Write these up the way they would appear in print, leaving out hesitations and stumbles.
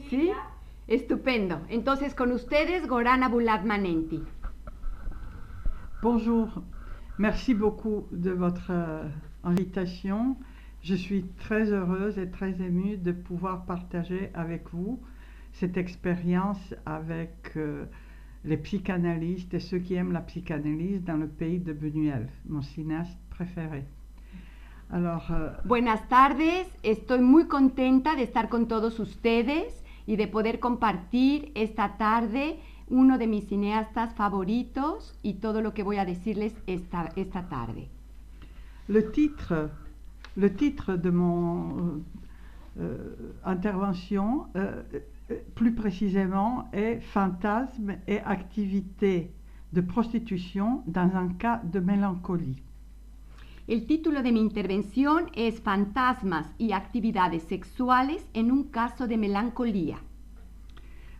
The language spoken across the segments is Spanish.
¿Sí? Estupendo. Entonces, con ustedes, Gorana Bulat Manenti. Bonjour, merci beaucoup de votre invitation. Je suis très heureuse et très émue de pouvoir partager avec vous cette expérience avec les psychanalystes et ceux qui aiment la psychanalyse dans le pays de Buñuel, mon cinéaste préféré. Alors, Buenas tardes, estoy muy contenta de estar con todos ustedes y de poder compartir esta tarde uno de mis cineastas favoritos y todo lo que voy a decirles esta tarde. le titre de mon intervention, plus précisément, est Fantasmes et activités de prostitution dans un cas de mélancolie. El título de mi intervención es Fantasmas y actividades sexuales en un caso de melancolía.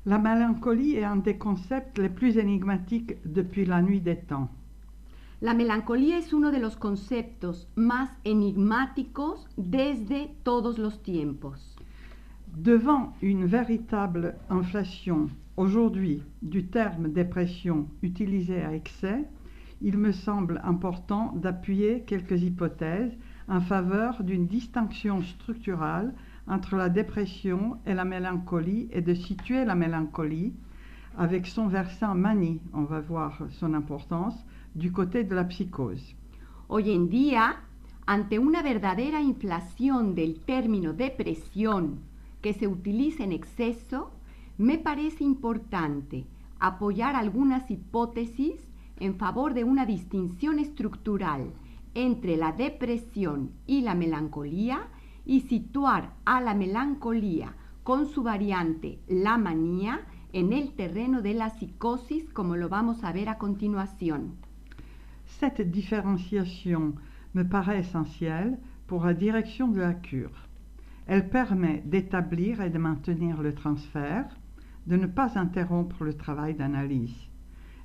La mélancolie est un des concepts les plus énigmatiques depuis la nuit des temps. La melancolía es uno de los conceptos más enigmáticos desde todos los tiempos. Devant une véritable inflation aujourd'hui du terme dépression utilisé à excès, il me semble important d'appuyer quelques hypothèses en faveur d'une distinction structurale entre la dépression et la mélancolie et de situer la mélancolie avec son versant manie, on va voir son importance, du côté de la psychose. Hoy en día, ante una verdadera inflación del término depresión que se utiliza en exceso, me parece importante apoyar algunas hipótesis en favor de una distinción estructural entre la depresión y la melancolía y situar a la melancolía con su variante la manía en el terreno de la psicosis, como lo vamos a ver a continuación. Cette différenciation me paraît essentielle pour la direction de la cure. Elle permet d'établir et de maintenir le transfert, de ne pas interrompre le travail d'analyse.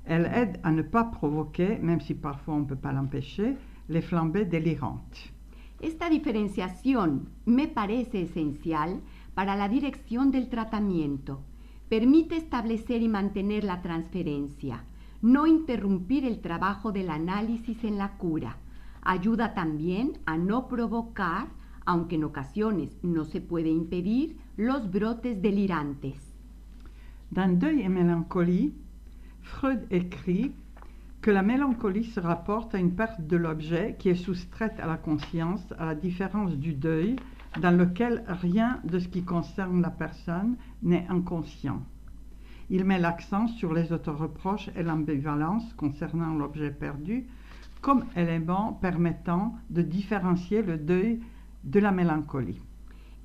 Elle aide à ne pas provoquer, même si parfois on ne peut pas l'empêcher, les flambées délirantes. Esta diferenciación me parece esencial para la dirección del tratamiento. Permite establecer y mantener la transferencia, no interrumpir el trabajo del análisis en la cura. Ayuda también a no provocar, aunque en ocasiones no se puede impedir, los brotes delirantes. Dans Deuil et mélancolie, Freud écrit que la mélancolie se rapporte à une perte de l'objet qui est soustraite à la conscience, à la différence du deuil, dans lequel rien de ce qui concerne la personne n'est inconscient. Il met l'accent sur les autoreproches et l'ambivalence concernant l'objet perdu comme éléments permettant de différencier le deuil de la mélancolie.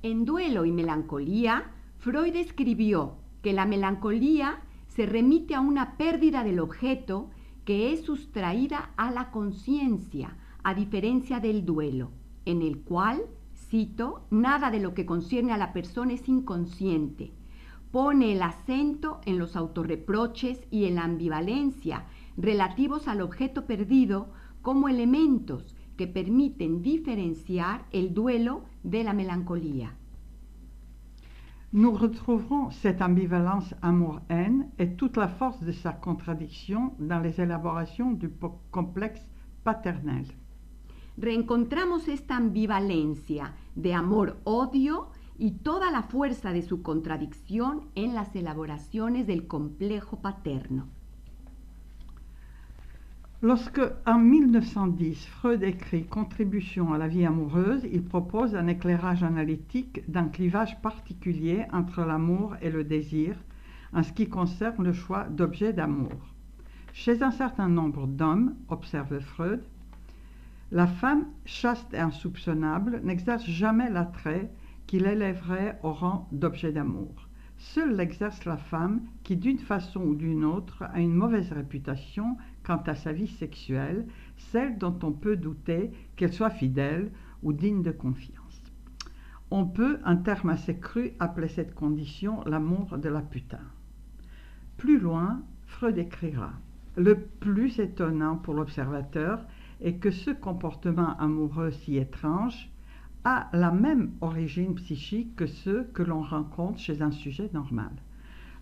En Duelo y Melancolía, Freud escribió que la melancolía se remite a una pérdida del objeto que es sustraída a la conciencia, a diferencia del duelo, en el cual, cito, nada de lo que concierne a la persona es inconsciente. Pone el acento en los autorreproches y en la ambivalencia relativos al objeto perdido como elementos que permiten diferenciar el duelo de la melancolía. Nous retrouverons cette ambivalence amour-haine et toute la force de sa contradiction dans les élaborations du complexe paternel. Reencontramos esta ambivalencia de amor-odio y toda la fuerza de su contradicción en las elaboraciones del complejo paterno. Lorsque, en 1910, Freud écrit Contribution à la vie amoureuse, il propose un éclairage analytique d'un clivage particulier entre l'amour et le désir en ce qui concerne le choix d'objets d'amour. Chez un certain nombre d'hommes, observe Freud, la femme chaste et insoupçonnable n'exerce jamais l'attrait qui l'élèverait au rang d'objet d'amour. Seule l'exerce la femme qui, d'une façon ou d'une autre, a une mauvaise réputation quant à sa vie sexuelle, celle dont on peut douter qu'elle soit fidèle ou digne de confiance. On peut, un terme assez cru, appeler cette condition l'amour de la putain. Plus loin, Freud écrira « Le plus étonnant pour l'observateur est que ce comportement amoureux si étrange a la même origine psychique que ceux que l'on rencontre chez un sujet normal.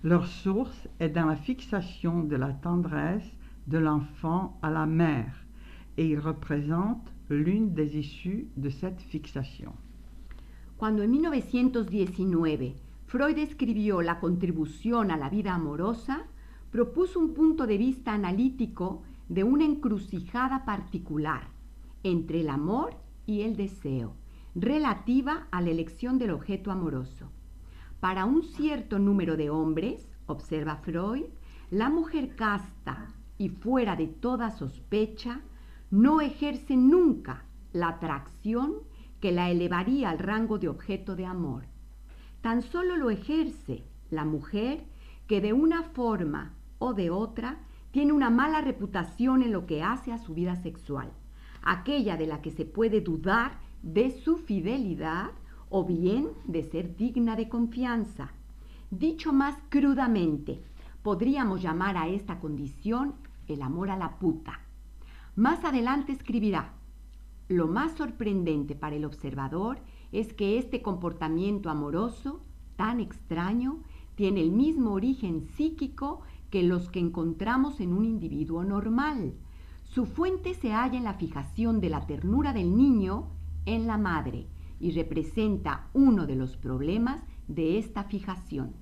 Leur source est dans la fixation de la tendresse de l'enfant à la mère, et ils représentent l'une des issues de cette fixation. Cuando en 1919 Freud escribió La contribución a la vida amorosa, propuso un punto de vista analítico de una encrucijada particular entre el amor y el deseo, relativa a la elección del objeto amoroso. Para un cierto número de hombres, observa Freud, la mujer casta y fuera de toda sospecha no ejerce nunca la atracción que la elevaría al rango de objeto de amor. Tan solo lo ejerce la mujer que de una forma o de otra tiene una mala reputación en lo que hace a su vida sexual, aquella de la que se puede dudar de su fidelidad o bien de ser digna de confianza. Dicho más crudamente, podríamos llamar a esta condición el amor a la puta. Más adelante escribirá: lo más sorprendente para el observador es que este comportamiento amoroso, tan extraño, tiene el mismo origen psíquico que los que encontramos en un individuo normal. Su fuente se halla en la fijación de la ternura del niño en la madre y representa uno de los problemas de esta fijación.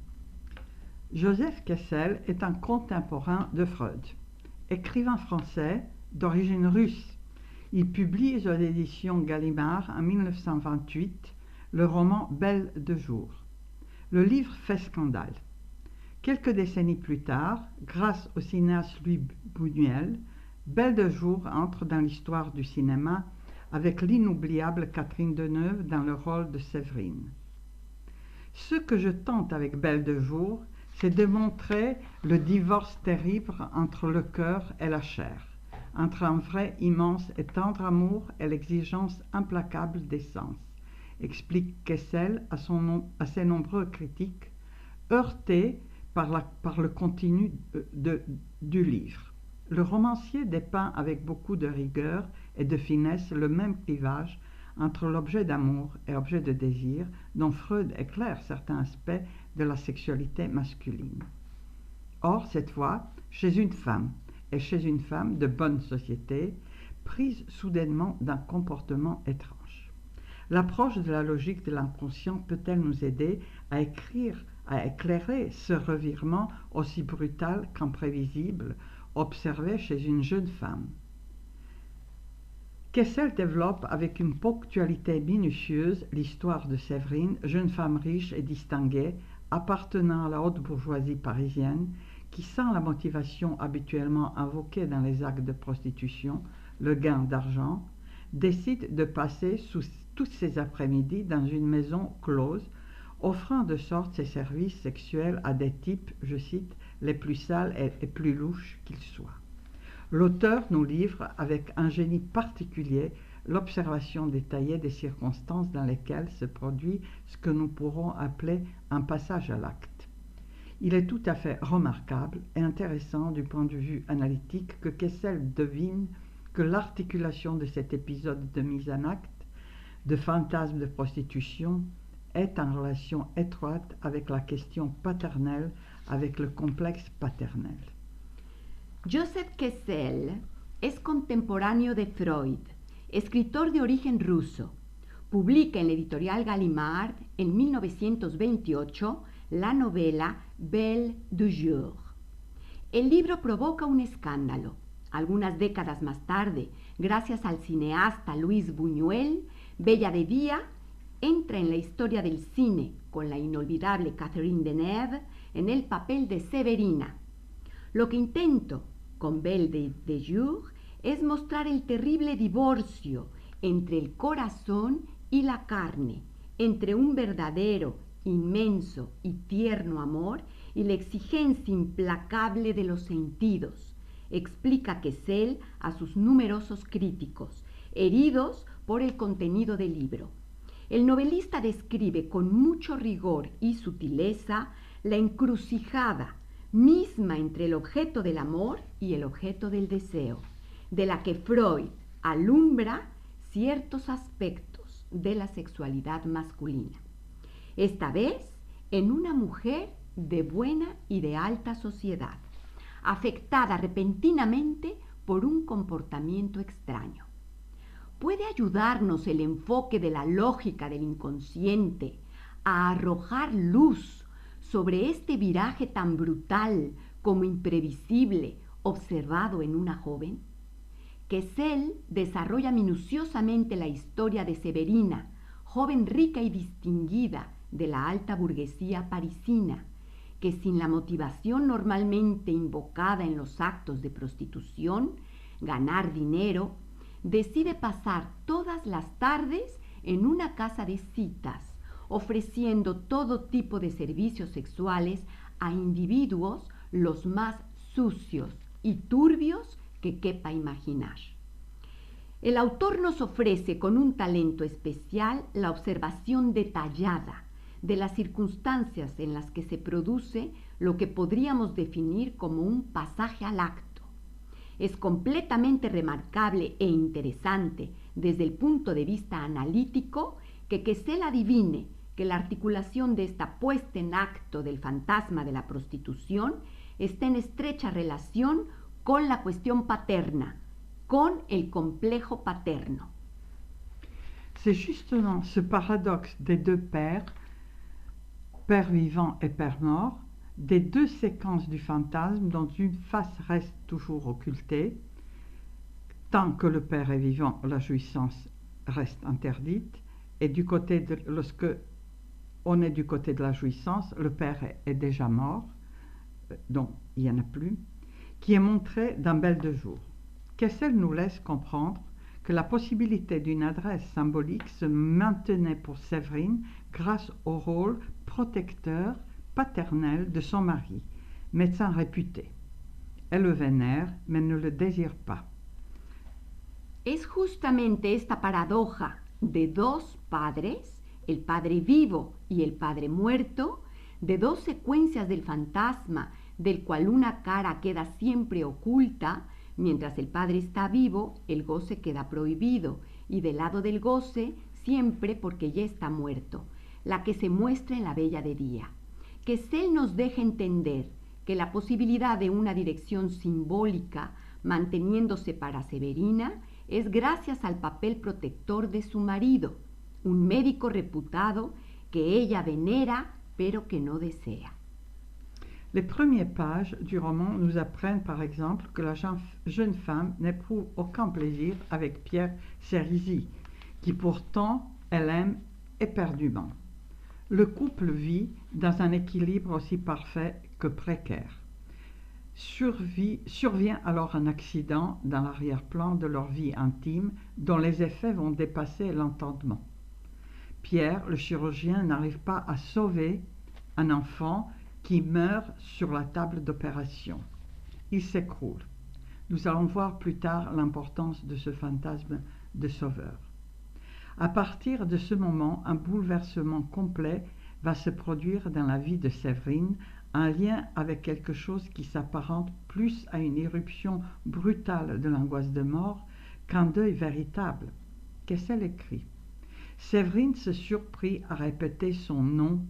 Joseph Kessel est un contemporain de Freud. Écrivain français d'origine russe, il publie aux éditions Gallimard en 1928 le roman Belle de jour. Le livre fait scandale. Quelques décennies plus tard, grâce au cinéaste Louis Buñuel, Belle de jour entre dans l'histoire du cinéma avec l'inoubliable Catherine Deneuve dans le rôle de Séverine. Ce que je tente avec Belle de jour, c'est de montrer le divorce terrible entre le cœur et la chair, entre un vrai immense et tendre amour et l'exigence implacable des sens, explique Kessel à ses nombreux critiques, heurtés par le contenu du livre. Le romancier dépeint avec beaucoup de rigueur et de finesse le même clivage entre l'objet d'amour et l'objet de désir dont Freud éclaire certains aspects de la sexualité masculine. Or, cette fois, chez une femme, et chez une femme de bonne société, prise soudainement d'un comportement étrange. L'approche de la logique de l'inconscient peut-elle nous aider à éclairer ce revirement aussi brutal qu'imprévisible observé chez une jeune femme? Kessel développe avec une ponctualité minutieuse l'histoire de Séverine, jeune femme riche et distinguée, appartenant à la haute bourgeoisie parisienne, qui, sans la motivation habituellement invoquée dans les actes de prostitution, le gain d'argent, décide de passer tous ses après-midi dans une maison close, offrant de sorte ses services sexuels à des types, je cite, les plus sales et plus louches qu'ils soient. L'auteur nous livre avec un génie particulier l'observation détaillée des circonstances dans lesquelles se produit ce que nous pourrons appeler un passage à l'acte. Il est tout à fait remarquable et intéressant du point de vue analytique que Kessel devine que l'articulation de cet épisode de mise en acte, de fantasme de prostitution, est en relation étroite avec la question paternelle, avec le complexe paternel. Joseph Kessel es contemporáneo de Freud, escritor de origen ruso. Publica en la editorial Gallimard en 1928 la novela Belle de jour. El libro provoca un escándalo. Algunas décadas más tarde, gracias al cineasta Louis Buñuel, Bella de día entra en la historia del cine con la inolvidable Catherine Deneuve en el papel de Severina. Lo que intento con Belle de jour es mostrar el terrible divorcio entre el corazón y la carne, entre un verdadero, inmenso y tierno amor y la exigencia implacable de los sentidos, explica Kessel a sus numerosos críticos, heridos por el contenido del libro. El novelista describe con mucho rigor y sutileza la encrucijada misma entre el objeto del amor y el objeto del deseo, de la que Freud alumbra ciertos aspectos de la sexualidad masculina. Esta vez en una mujer de buena y de alta sociedad, afectada repentinamente por un comportamiento extraño. ¿Puede ayudarnos el enfoque de la lógica del inconsciente a arrojar luz sobre este viraje tan brutal como imprevisible observado en una joven? Quesel desarrolla minuciosamente la historia de Severina, joven rica y distinguida de la alta burguesía parisina, que sin la motivación normalmente invocada en los actos de prostitución, ganar dinero, decide pasar todas las tardes en una casa de citas, ofreciendo todo tipo de servicios sexuales a individuos los más sucios y turbios que quepa imaginar. El autor nos ofrece con un talento especial la observación detallada de las circunstancias en las que se produce lo que podríamos definir como un pasaje al acto. Es completamente remarcable e interesante desde el punto de vista analítico que Quesel adivine que la articulación de esta puesta en acto del fantasma de la prostitución está en estrecha relación con la cuestión paterna, con el complejo paterno. C'est justement ce paradoxe des deux pères, père vivant et père mort, des deux séquences du fantasme dont une face reste toujours occultée. Tant que le père est vivant, la jouissance reste interdite, et lorsque on est du côté de la jouissance, le père est déjà mort, donc il n'y en a plus, qui est montré dans Belle de jour. Quesel nous laisse comprendre que la possibilité d'une adresse symbolique se maintenait pour Séverine grâce au rôle protecteur, paternel de son mari, médecin réputé. Elle le vénère, mais ne le désire pas. Es justamente esta paradoja de dos padres, el padre vivo y el padre muerto, de dos secuencias del fantasma, del cual una cara queda siempre oculta. Mientras el padre está vivo, el goce queda prohibido, y del lado del goce, siempre porque ya está muerto, la que se muestra en la bella de día. Quesel nos deja entender que la posibilidad de una dirección simbólica manteniéndose para Severina es gracias al papel protector de su marido, un médico reputado que ella venera pero que no desea. Les premières pages du roman nous apprennent par exemple que la jeune femme n'éprouve aucun plaisir avec Pierre Cérizy, qui pourtant elle aime éperdument. Le couple vit dans un équilibre aussi parfait que précaire. Survient alors un accident dans l'arrière-plan de leur vie intime dont les effets vont dépasser l'entendement. Pierre, le chirurgien, n'arrive pas à sauver un enfant qui meurt sur la table d'opération. Il s'écroule. Nous allons voir plus tard l'importance de ce fantasme de sauveur. À partir de ce moment, un bouleversement complet va se produire dans la vie de Séverine, un lien avec quelque chose qui s'apparente plus à une éruption brutale de l'angoisse de mort qu'un deuil véritable. Qu'est-ce écrit? Séverine se surprit à répéter son nom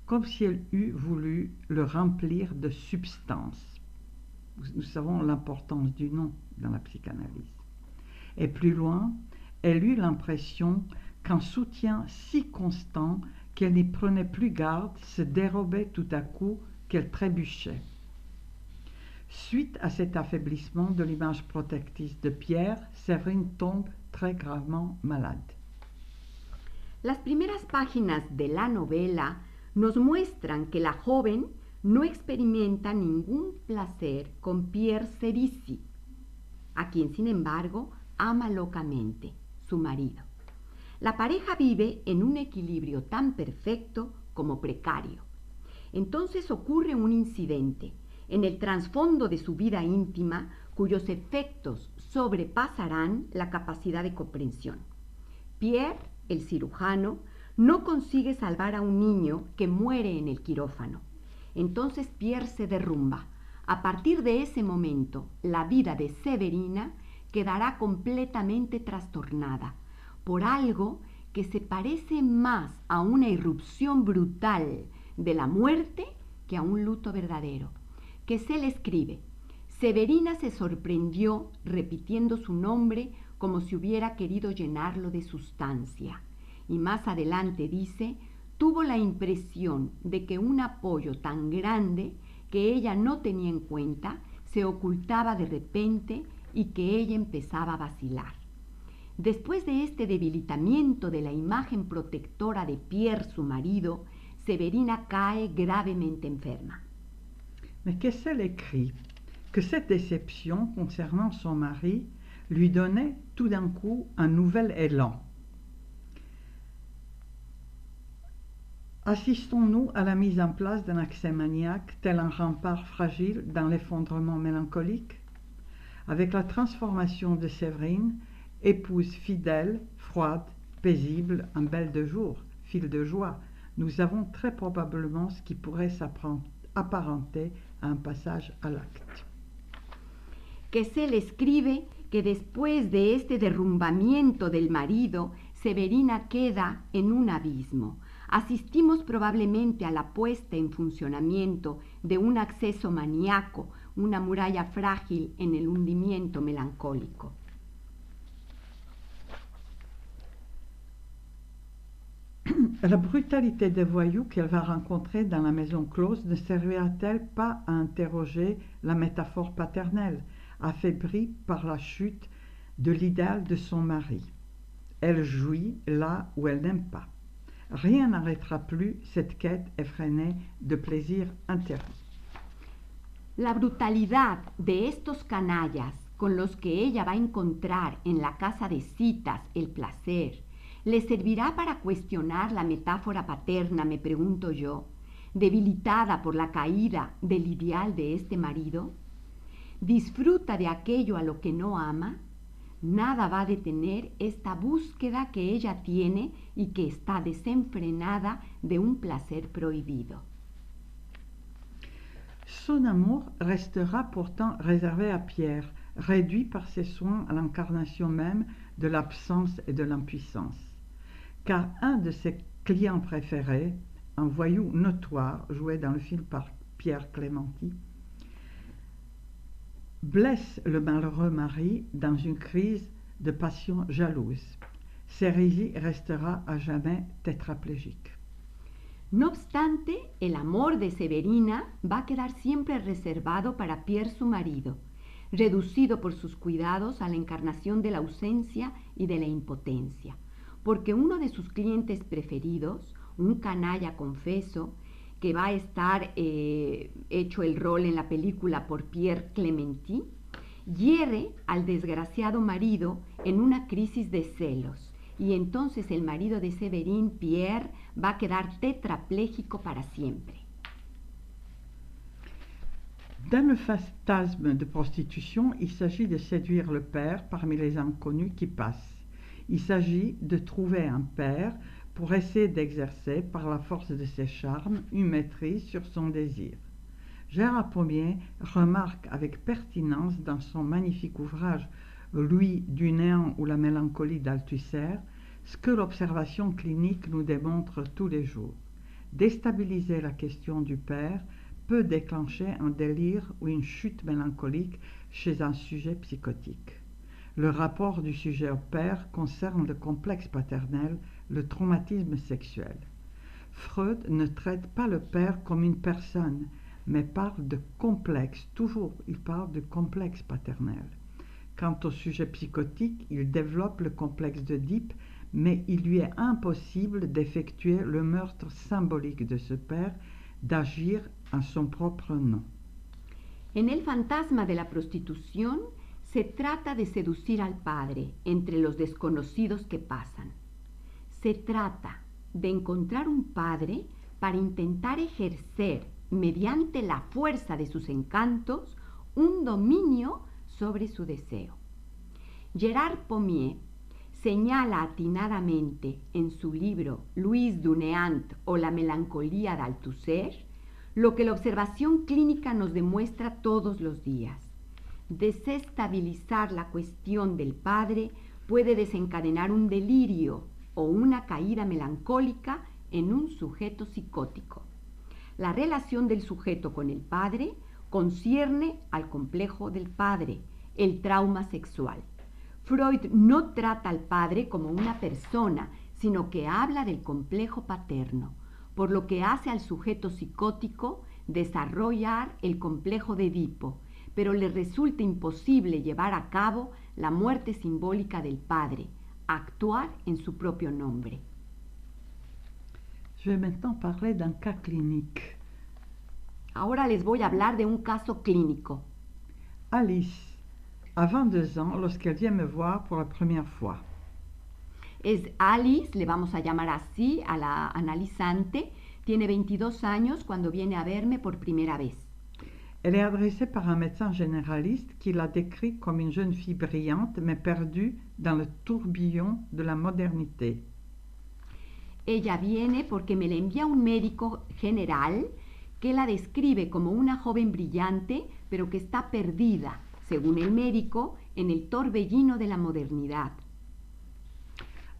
comme si elle eût voulu le remplir de substance. Nous savons l'importance du nom dans la psychanalyse. Et plus loin, elle eut l'impression qu'un soutien si constant qu'elle n'y prenait plus garde se dérobait tout à coup, qu'elle trébuchait. Suite à cet affaiblissement de l'image protectrice de Pierre, Séverine tombe très gravement malade. Las primeras páginas de la novela nos muestran que la joven no experimenta ningún placer con Pierre Cérizy, a quien sin embargo ama locamente, su marido. La pareja vive en un equilibrio tan perfecto como precario. Entonces ocurre un incidente en el trasfondo de su vida íntima cuyos efectos sobrepasarán la capacidad de comprensión. Pierre, el cirujano, no consigue salvar a un niño que muere en el quirófano. Entonces Pierre se derrumba. A partir de ese momento, la vida de Severina quedará completamente trastornada por algo que se parece más a una irrupción brutal de la muerte que a un luto verdadero. Quesel escribe: Severina se sorprendió repitiendo su nombre como si hubiera querido llenarlo de sustancia. Y más adelante dice: tuvo la impresión de que un apoyo tan grande que ella no tenía en cuenta se ocultaba de repente y que ella empezaba a vacilar. Después de este debilitamiento de la imagen protectora de Pierre, su marido, Severina cae gravemente enferma. Mais Kessel écrit que cette déception concernant son mari lui donnait tout d'un coup un nouvel élan. Assistons-nous à la mise en place d'un accès maniaque tel un rempart fragile dans l'effondrement mélancolique? Avec la transformation de Séverine, épouse fidèle, froide, paisible, en belle de jour, fille de joie, nous avons très probablement ce qui pourrait s'apparenter a un passage a l'acte. Quesel escribe que después de este derrumbamiento del marido, Severina queda en un abismo. Asistimos probablemente a la puesta en funcionamiento de un acceso maníaco, una muralla frágil en el hundimiento melancólico. La brutalité des voyous qu'elle va rencontrer dans la maison close ne servira-t-elle pas à interroger la métaphore paternelle, affaiblie par la chute de l'idéal de son mari? Elle jouit là où elle n'aime pas. Rien n'arrêtera plus cette quête effrénée de plaisir interdit. La brutalidad de estos canallas con los que ella va a encontrar en la casa de citas el placer, ¿le servirá para cuestionar la metáfora paterna, me pregunto yo, debilitada por la caída del ideal de este marido? ¿Disfruta de aquello a lo que no ama? Nada va a detener esta búsqueda que ella tiene y que está desenfrenada de un placer prohibido. Son amour restera pourtant réservé à Pierre, réduit par ses soins à l'incarnation même de l'absence et de l'impuissance. Car un de ses clients préférés, un voyou notoire joué dans le film par Pierre Clémenti, blesse le malheureux mari dans une crise de passion jalouse. Cérizy restera à jamais tétraplégique. No obstante, el amor de Severina va a quedar siempre reservado para Pierre, su marido, reducido por sus cuidados a la encarnación de la ausencia y de la impotencia, porque uno de sus clientes preferidos, un canalla confeso, que va a estar hecho el rol en la película por Pierre Clémenti, hiere al desgraciado marido en una crisis de celos, y entonces el marido de Séverine, Pierre, va a quedar tetrapléjico para siempre. Dans le fantasme de prostitution, il s'agit de séduire le père parmi les inconnus qui passent. Il s'agit de trouver un père pour essayer d'exercer, par la force de ses charmes, une maîtrise sur son désir. Gérard Pommier remarque avec pertinence dans son magnifique ouvrage Louis du néant ou la mélancolie d'Althusser ce que l'observation clinique nous démontre tous les jours. Déstabiliser la question du père peut déclencher un délire ou une chute mélancolique chez un sujet psychotique. Le rapport du sujet au père concerne le complexe paternel, le traumatisme sexuel. Freud ne traite pas le père comme une personne, mais parle de complexe, toujours il parle de complexe paternel. Quant au sujet psychotique, il développe le complexe d'Oedipe, mais il lui est impossible d'effectuer le meurtre symbolique de ce père, d'agir en son propre nom. En el fantasma de la prostitución se trata de seducir al padre entre los desconocidos que pasan. Se trata de encontrar un padre para intentar ejercer, mediante la fuerza de sus encantos, un dominio sobre su deseo. Gérard Pommier señala atinadamente en su libro Louis du néant o la melancolía d'Althusser lo que la observación clínica nos demuestra todos los días. Desestabilizar la cuestión del padre puede desencadenar un delirio o una caída melancólica en un sujeto psicótico. La relación del sujeto con el padre concierne al complejo del padre, el trauma sexual. Freud no trata al padre como una persona, sino que habla del complejo paterno, por lo que hace al sujeto psicótico desarrollar el complejo de Edipo, pero le resulta imposible llevar a cabo la muerte simbólica del padre, actuar en su propio nombre. Je vais maintenant parler d'un cas clinique. Ahora les voy a hablar de un caso clínico. Alice a 22 ans lorsqu'elle vient me voir pour la première fois. Es Alice, le vamos a llamar así a la analizante, tiene 22 años cuando viene a verme por primera vez. Elle est adressée par un médecin généraliste qui la décrit comme une jeune fille brillante mais perdue dans le tourbillon de la modernité. Ella viene porque me la envía un médico general que la describe como una joven brillante, pero que está perdida, según el médico, en el torbellino de la modernidad.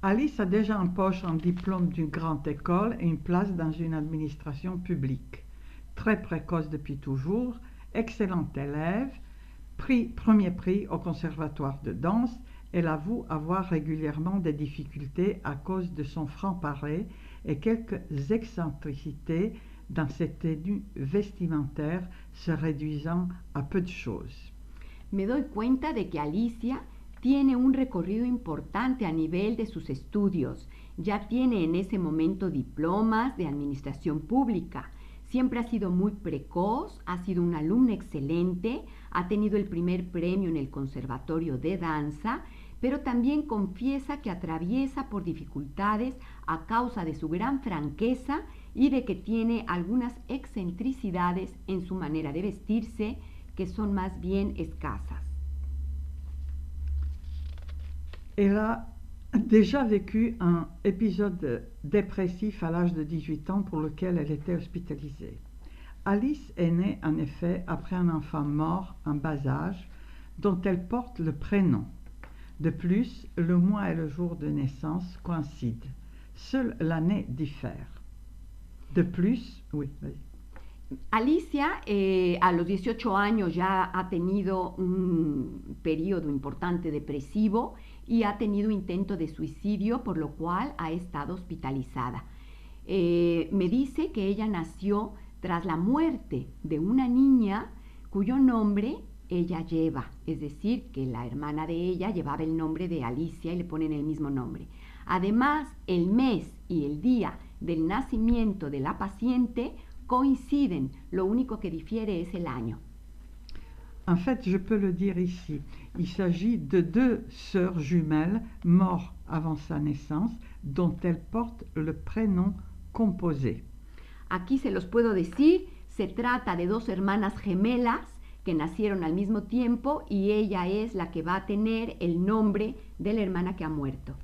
Alice a déjà en poche un diplôme d'une grande école et une place dans une administration publique. Très précoce depuis toujours, excellente élève, premier prix au conservatoire de danse, elle avoue avoir régulièrement des difficultés à cause de son franc-parler et quelques excentricités dans ses tenues vestimentaires se réduisant à peu de choses. Me doy cuenta de que Alicia tiene un recorrido importante a nivel de sus estudios. Ya tiene en ese momento diplomas de administración pública. Siempre ha sido muy precoz, ha sido una alumna excelente, ha tenido el primer premio en el Conservatorio de Danza, pero también confiesa que atraviesa por dificultades a causa de su gran franqueza y de que tiene algunas excentricidades en su manera de vestirse que son más bien escasas. Elle a déjà vécu un épisode dépressif à l'âge de 18 ans pour lequel elle était hospitalisée. Alice est née en effet après un enfant mort en bas âge dont elle porte le prénom. De plus, le mois et le jour de naissance coïncident. Seule l'année diffère. De plus, oui, vas-y. Alicia a los 18 años ya ha tenido un periodo importante depresivo y ha tenido intento de suicidio, por lo cual ha estado hospitalizada. Me dice que ella nació tras la muerte de una niña cuyo nombre ella lleva, es decir, que la hermana de ella llevaba el nombre de Alicia y le ponen el mismo nombre. Además, el mes y el día del nacimiento de la paciente coïnciden, lo único que difiere es el año. En fait, je peux le dire ici, il s'agit de deux sœurs jumelles mortes avant sa naissance dont elle porte le prénom composé. Aquí se los puedo decir, se trata de dos hermanas gemelas que nacieron al mismo tiempo y ella es la que va a tener el nombre de la hermana que ha muerto.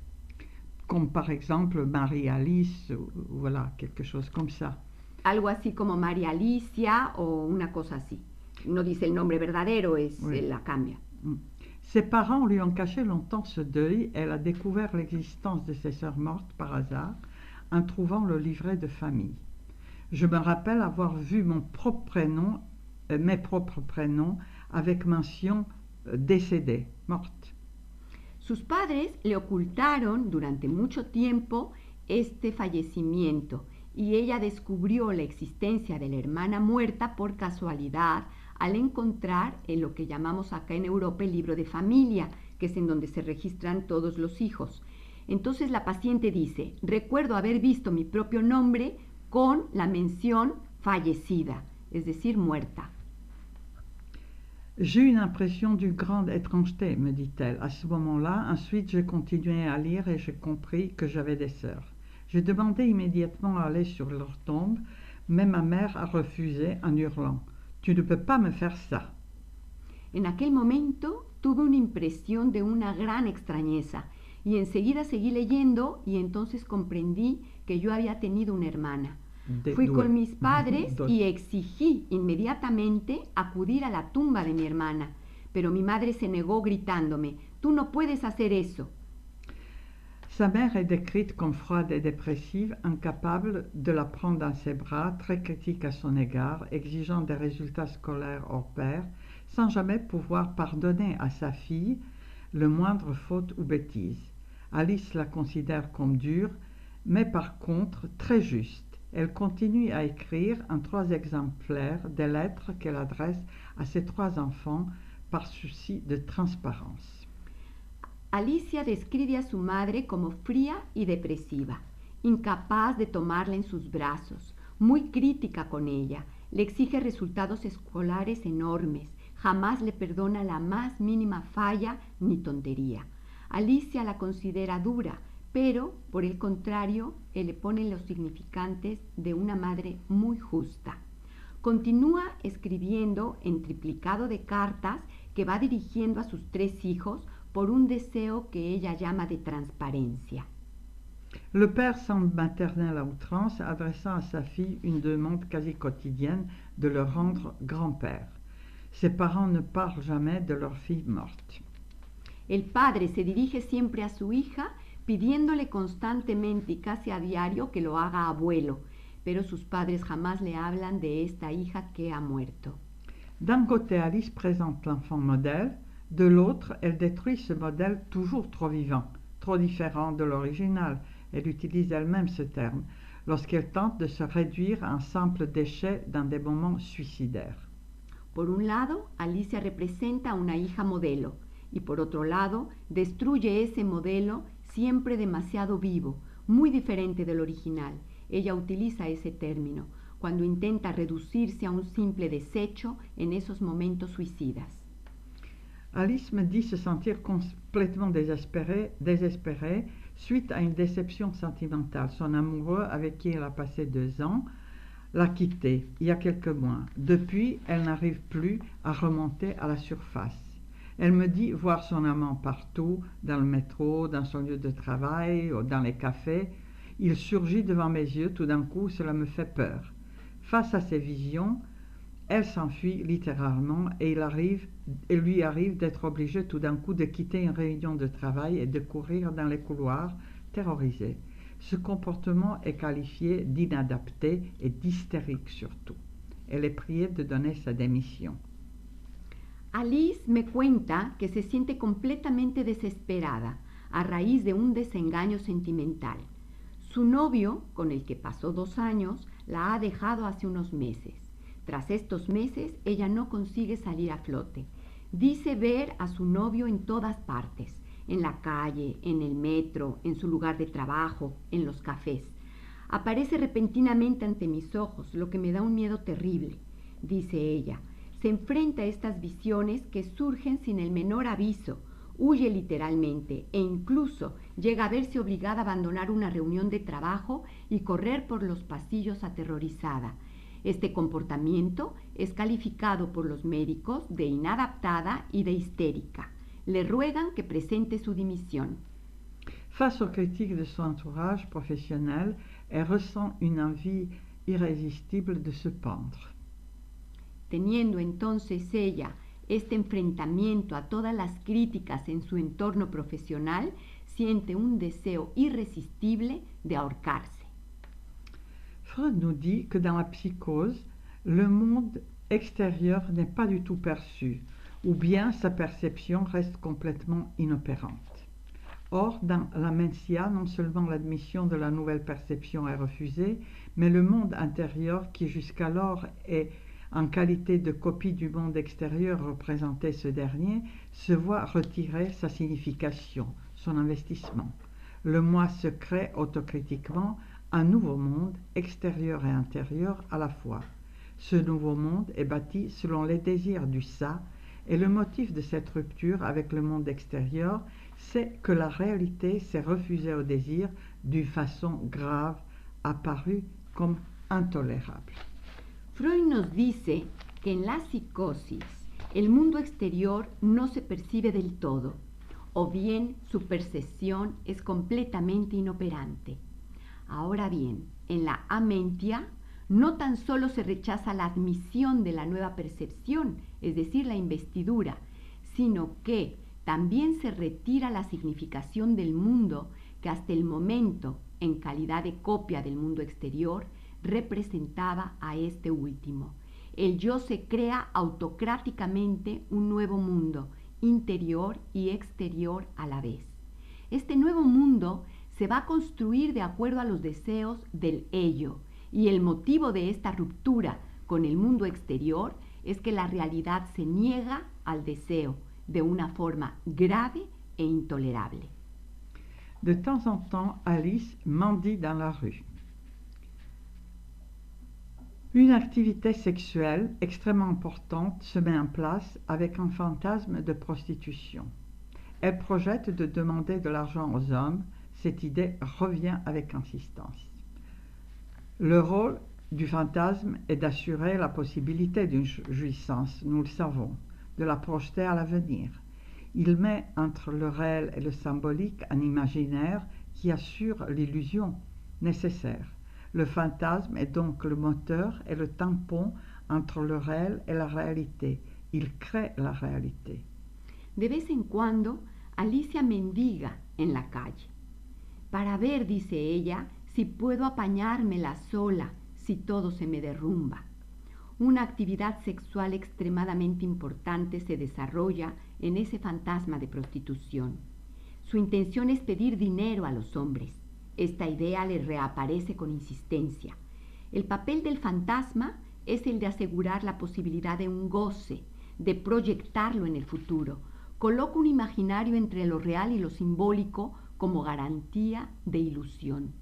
Comme par exemple Marie-Alice, voilà, quelque chose comme ça. Algo así como María Alicia o una cosa así. No dice el nombre verdadero, Oui. la cambia. Ses parents lui ont caché longtemps ce deuil. Elle a découvert l'existence de ses sœurs mortes par hasard en trouvant le livret de famille. Je me rappelle avoir vu mon propre prénom, mes propres prénoms avec mention décédée, morte. Sus padres le ocultaron durante mucho tiempo este fallecimiento y ella descubrió la existencia de la hermana muerta por casualidad al encontrar en lo que llamamos acá en Europa el libro de familia, que es en donde se registran todos los hijos. Entonces la paciente dice, recuerdo haber visto mi propio nombre con la mención fallecida, es decir, muerta. J'ai eu une impression d'une grande étrangeté, me dit-elle. À ce moment-là, ensuite, j'ai continué à lire et j'ai compris que j'avais des sœurs. J'ai demandé immédiatement à aller sur leur tombe, mais ma mère a refusé en hurlant. Tu ne peux pas me faire ça. En aquel momento tuve una impresión de una gran extrañeza y enseguida seguí leyendo y entonces comprendí que yo había tenido una hermana. Fui con mis padres y exigí inmediatamente acudir a la tumba de mi hermana, pero mi madre se negó gritándome, tú no puedes hacer eso. Sa mère est décrite comme froide et dépressive, incapable de la prendre dans ses bras, très critique à son égard, exigeant des résultats scolaires hors pair, sans jamais pouvoir pardonner à sa fille le moindre faute ou bêtise. Alice la considère comme dure, mais par contre très juste. Elle continue à écrire en 3 exemplaires des lettres qu'elle adresse a ses 3 enfants par souci de transparence. Alicia describe a su madre como fría y depresiva, incapaz de tomarla en sus brazos, muy crítica con ella, le exige resultados escolares enormes, jamás le perdona la más mínima falla ni tontería. Alicia la considera dura, pero, por el contrario, él le pone los significantes de una madre muy justa. Continúa escribiendo en triplicado de cartas que va dirigiendo a sus 3 hijos por un deseo que ella llama de transparencia. Le père semble maternel à outrance, adressant à sa fille une demande quasi quotidienne de le rendre grand-père. Ses parents ne parlent jamais de leur fille morte. El padre se dirige siempre a su hija pidiéndole constantemente y casi a diario que lo haga abuelo, pero sus padres jamás le hablan de esta hija que ha muerto. D'un côté, Alice présente l'enfant modèle, de l'autre, elle détruit ce modèle toujours trop vivant, trop différent de l'original. Elle utilise elle-même ce terme, lorsqu'elle tente de se réduire à un simple déchet dans des moments suicidaires. Por un lado, Alicia representa a una hija modelo, y por otro lado, destruye ese modelo siempre demasiado vivo, muy diferente del original. Ella utiliza ese término cuando intenta reducirse a un simple desecho en esos momentos suicidas. Alice me dit se sentir complètement désespérée suite à une déception sentimentale. Son amoureux, avec qui elle a passé 2 ans, l'a quittée il y a quelques mois. Depuis, elle n'arrive plus à remonter à la surface. Elle me dit voir son amant partout, dans le métro, dans son lieu de travail, dans les cafés. Il surgit devant mes yeux, tout d'un coup, cela me fait peur. Face à ces visions, elle s'enfuit littéralement et il lui arrive d'être obligée tout d'un coup de quitter une réunion de travail et de courir dans les couloirs, terrorisée. Ce comportement est qualifié d'inadapté et d'hystérique surtout. Elle est priée de donner sa démission. Alice me cuenta que se siente completamente desesperada a raíz de un desengaño sentimental. Su novio, con el que pasó 2 años, la ha dejado hace unos meses. Tras estos meses, ella no consigue salir a flote. Dice ver a su novio en todas partes, en la calle, en el metro, en su lugar de trabajo, en los cafés. Aparece repentinamente ante mis ojos, lo que me da un miedo terrible, dice ella. Se enfrenta a estas visiones que surgen sin el menor aviso, huye literalmente e incluso llega a verse obligada a abandonar una reunión de trabajo y correr por los pasillos aterrorizada. Este comportamiento es calificado por los médicos de inadaptada y de histérica. Le ruegan que presente su dimisión. Face aux critiques de son entourage professionnel, elle ressent une envie irrésistible de se pendre. Teniendo entonces ella este enfrentamiento a todas las críticas en su entorno profesional, siente un deseo irrésistible de ahorcarse. Freud nous dit que dans la psychose, le monde extérieur n'est pas du tout perçu, ou bien sa perception reste complètement inopérante. Or, dans la Mencia, non seulement l'admission de la nouvelle perception est refusée, mais le monde intérieur, qui jusqu'alors est en qualité de copie du monde extérieur représentait ce dernier, se voit retirer sa signification, son investissement. Le moi se crée autocritiquement un nouveau monde, extérieur et intérieur à la fois. Ce nouveau monde est bâti selon les désirs du ça, et le motif de cette rupture avec le monde extérieur, c'est que la réalité s'est refusée au désir d'une façon grave, apparue comme intolérable. Freud nos dice que en la psicosis el mundo exterior no se percibe del todo, o bien su percepción es completamente inoperante. Ahora bien, en la amentia no tan solo se rechaza la admisión de la nueva percepción, es decir, la investidura, sino que también se retira la significación del mundo que hasta el momento, en calidad de copia del mundo exterior, representaba a este último. El yo se crea autocráticamente un nuevo mundo, interior y exterior a la vez. Este nuevo mundo se va a construir de acuerdo a los deseos del ello, y el motivo de esta ruptura con el mundo exterior es que la realidad se niega al deseo de una forma grave e intolerable. De temps en temps, Alice mendie dans la rue. Une activité sexuelle extrêmement importante se met en place avec un fantasme de prostitution. Elle projette de demander de l'argent aux hommes. Cette idée revient avec insistance. Le rôle du fantasme est d'assurer la possibilité d'une jouissance, nous le savons, de la projeter à l'avenir. Il met entre le réel et le symbolique un imaginaire qui assure l'illusion nécessaire. Le fantasme est donc le moteur et le tampon entre le réel et la réalité. Il crée la réalité. De vez en cuando, Alicia mendiga en la calle, para ver, dice ella, si puedo apañármela sola, si todo se me derrumba. Una actividad sexual extremadamente importante se desarrolla en ese fantasma de prostitución. Su intención es pedir dinero a los hombres. Esta idea le reaparece con insistencia. El papel del fantasma es el de asegurar la posibilidad de un goce, de proyectarlo en el futuro. Coloca un imaginario entre lo real y lo simbólico como garantía de ilusión.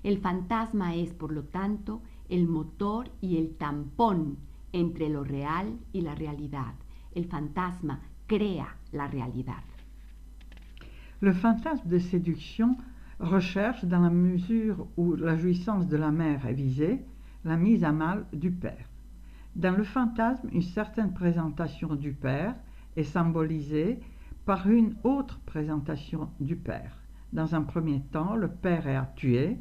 El fantasma es, por lo tanto, el motor y el tampón entre lo real y la realidad. El fantasma crea la realidad. Le fantasme de séduction recherche, dans la mesure où la jouissance de la mère est visée, la mise à mal du père. Dans le fantasme, une certaine présentation du père est symbolisée par une autre présentation du père. Dans un premier temps, le père est à tuer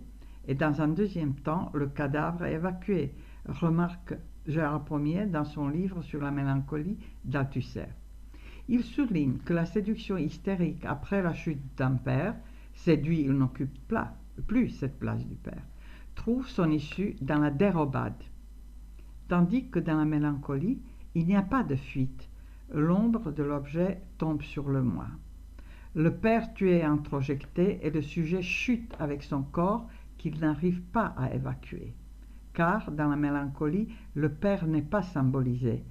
et dans un deuxième temps, le cadavre est évacué, remarque Gérard Pommier dans son livre sur la mélancolie d'Althusser. Il souligne que la séduction hystérique après la chute d'un père, séduit, il n'occupe plus cette place du père, trouve son issue dans la dérobade, tandis que dans la mélancolie, il n'y a pas de fuite, l'ombre de l'objet tombe sur le moi. Le père tué est introjecté et le sujet chute avec son corps qu'il n'arrive pas à évacuer. Car dans la mélancolie, le père n'est pas symbolisé,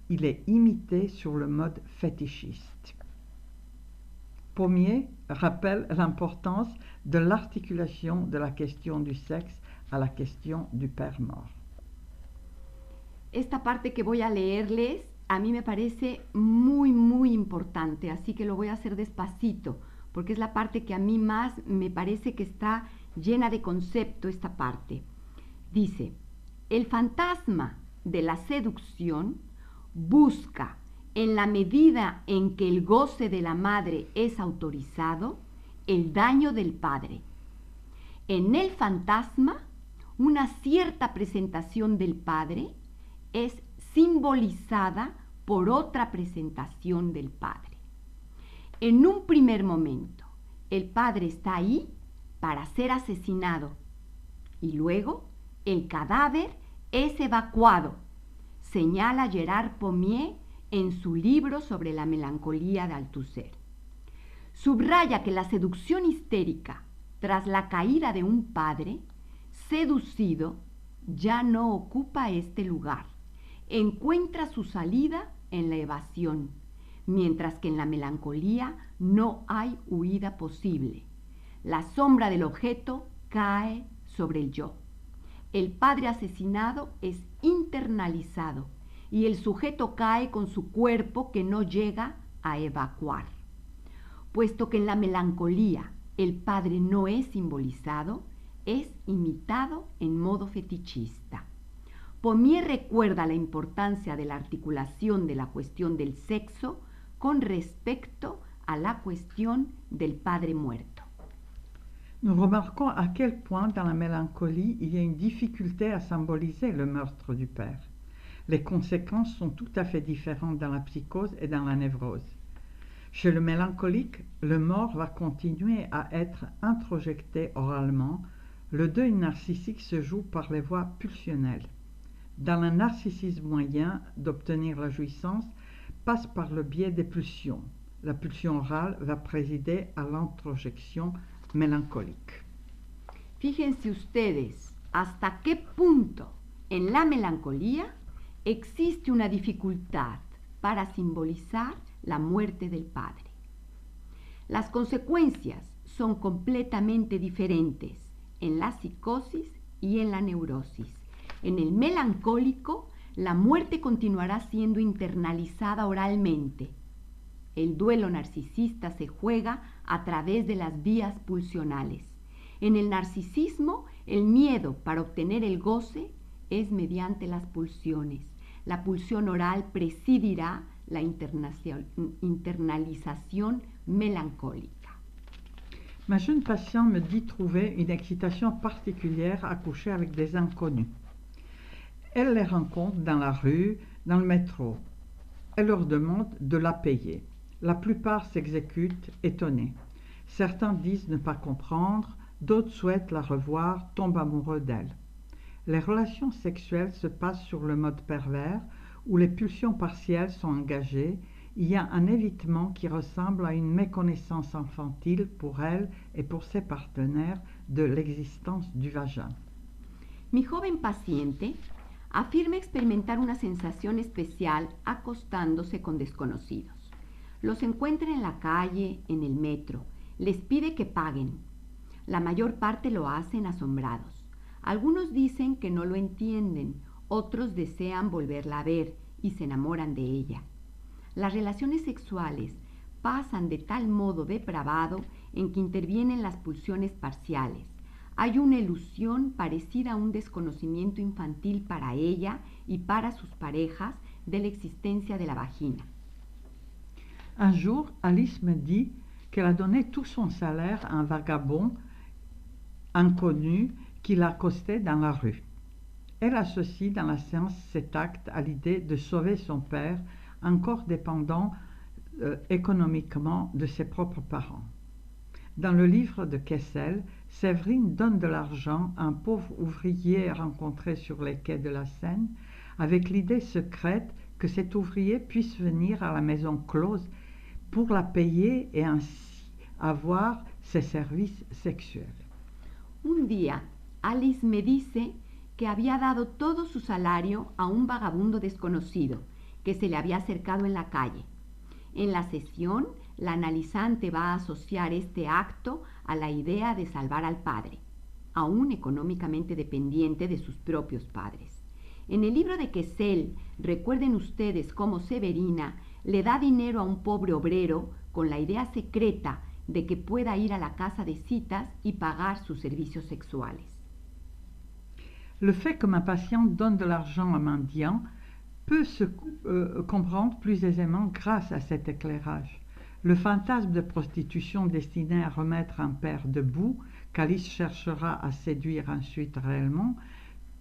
il est imité sur le mode fétichiste. Pommier rappelle l'importance de l'articulation de la question du sexe a la question du père mort. Esta parte que voy a leerles a mí me parece muy importante, así que lo voy a hacer despacito, porque es la parte que a mí más me parece que está llena de concepto esta parte. Dice, el fantasma de la seducción busca, en la medida en que el goce de la madre es autorizado, el daño del padre. En el fantasma, una cierta presentación del padre es simbolizada por otra presentación del padre. En un primer momento, el padre está ahí para ser asesinado y luego el cadáver es evacuado, señala Gérard Pommier en su libro sobre la melancolía de Althusser. Subraya que la seducción histérica tras la caída de un padre seducido ya no ocupa este lugar, encuentra su salida en la evasión, mientras que en la melancolía no hay huida posible. La sombra del objeto cae sobre el yo. El padre asesinado es internalizado y el sujeto cae con su cuerpo que no llega a evacuar. Puesto que en la melancolía el padre no es simbolizado, es imitado en modo fetichista. Pommier recuerda la importancia de la articulación de la cuestión del sexo con respecto a la cuestión del padre muerto. Nous remarquons à quel point dans la mélancolie il y a une difficulté à symboliser le meurtre du père. Les conséquences sont tout à fait différentes dans la psychose et dans la névrose. Chez le mélancolique, le mort va continuer à être introjecté oralement. Le deuil narcissique se joue par les voies pulsionnelles. Dans le narcissisme moyen, d'obtenir la jouissance passe par le biais des pulsions. La pulsion orale va présider à l'introjection mélancolique. Fíjense ustedes hasta qué punto en la melancolía existe una dificultad para simbolizar la muerte del padre. Las consecuencias son completamente diferentes en la psicosis y en la neurosis. En el melancólico, la muerte continuará siendo internalizada oralmente. El duelo narcisista se juega a través de las vías pulsionales. En el narcisismo, el miedo para obtener el goce es mediante las pulsiones. La pulsión oral presidirá la internalización mélancolique. Ma jeune patiente me dit trouver une excitation particulière à coucher avec des inconnus. Elle les rencontre dans la rue, dans le métro. Elle leur demande de la payer. La plupart s'exécutent étonnés. Certains disent ne pas comprendre, d'autres souhaitent la revoir, tombent amoureux d'elle. Les relations sexuelles se passent sur le mode pervers où les pulsions partielles sont engagées. Il y a un évitement qui ressemble à une méconnaissance infantile pour elle et pour ses partenaires de l'existence du vagin. Mi joven paciente afirma experimentar una sensación especial acostándose con desconocidos. Los encuentra en la calle, en el metro. Les pide que paguen. La mayor parte lo hacen asombrados. Algunos dicen que no lo entienden, otros desean volverla a ver y se enamoran de ella. Las relaciones sexuales pasan de tal modo depravado en que intervienen las pulsiones parciales. Hay una ilusión parecida a un desconocimiento infantil para ella y para sus parejas de la existencia de la vagina. Un jour, Alice me dit qu'elle a donné tout son salaire à un vagabond inconnu qui l'accostait dans la rue. Elle associe dans la séance cet acte à l'idée de sauver son père, encore dépendant économiquement de ses propres parents. Dans le livre de Kessel, Séverine donne de l'argent à un pauvre ouvrier rencontré sur les quais de la Seine, avec l'idée secrète que cet ouvrier puisse venir à la maison close pour la payer et ainsi avoir ses services sexuels. Un día, Alice me dice que había dado todo su salario a un vagabundo desconocido que se le había acercado en la calle. En la sesión, la analizante va a asociar este acto a la idea de salvar al padre, aún económicamente dependiente de sus propios padres. En el libro de Kessel, recuerden ustedes cómo Severina le da dinero a un pobre obrero con la idea secreta de que pueda ir a la casa de citas y pagar sus servicios sexuales. Le fait que ma patiente donne de l'argent à mendiant peut se comprendre plus aisément grâce à cet éclairage. Le fantasme de prostitution destiné à remettre un père debout, qu'Alice cherchera à séduire ensuite réellement,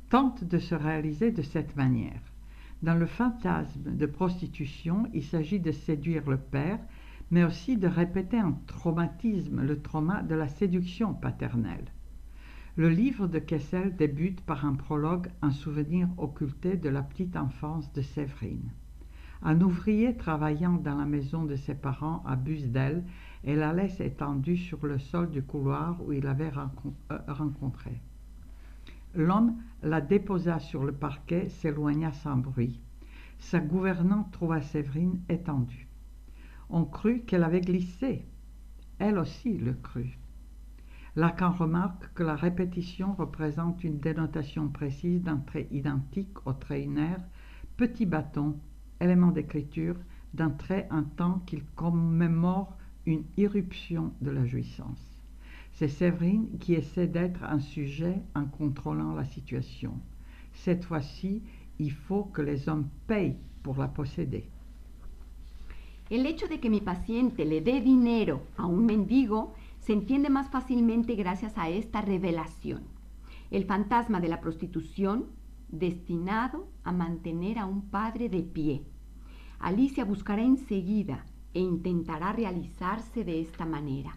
tente de se réaliser de cette manière. Dans le fantasme de prostitution, il s'agit de séduire le père, mais aussi de répéter un traumatisme, le trauma de la séduction paternelle. Le livre de Kessel débute par un prologue, un souvenir occulté de la petite enfance de Séverine. Un ouvrier travaillant dans la maison de ses parents abuse d'elle et la laisse étendue sur le sol du couloir où il l'avait rencontrée. L'homme la déposa sur le parquet, s'éloigna sans bruit. Sa gouvernante trouva Séverine étendue. On crut qu'elle avait glissé. Elle aussi le crut. Lacan remarque que la répétition représente une dénotation précise d'un trait identique au trait unaire, petit bâton, élément d'écriture, d'un trait un temps qu'il commémore une irruption de la jouissance. C'est Séverine qui essaie d'être un sujet en contrôlant la situation. Cette fois-ci, il faut que les hommes payent pour la posséder. El hecho de que mi paciente le dé dinero a un mendigo se entiende más fácilmente gracias a esta revelación. El fantasma de la prostitución destinado a mantener a un padre de pie. Alicia buscará enseguida e intentará realizarse de esta manera.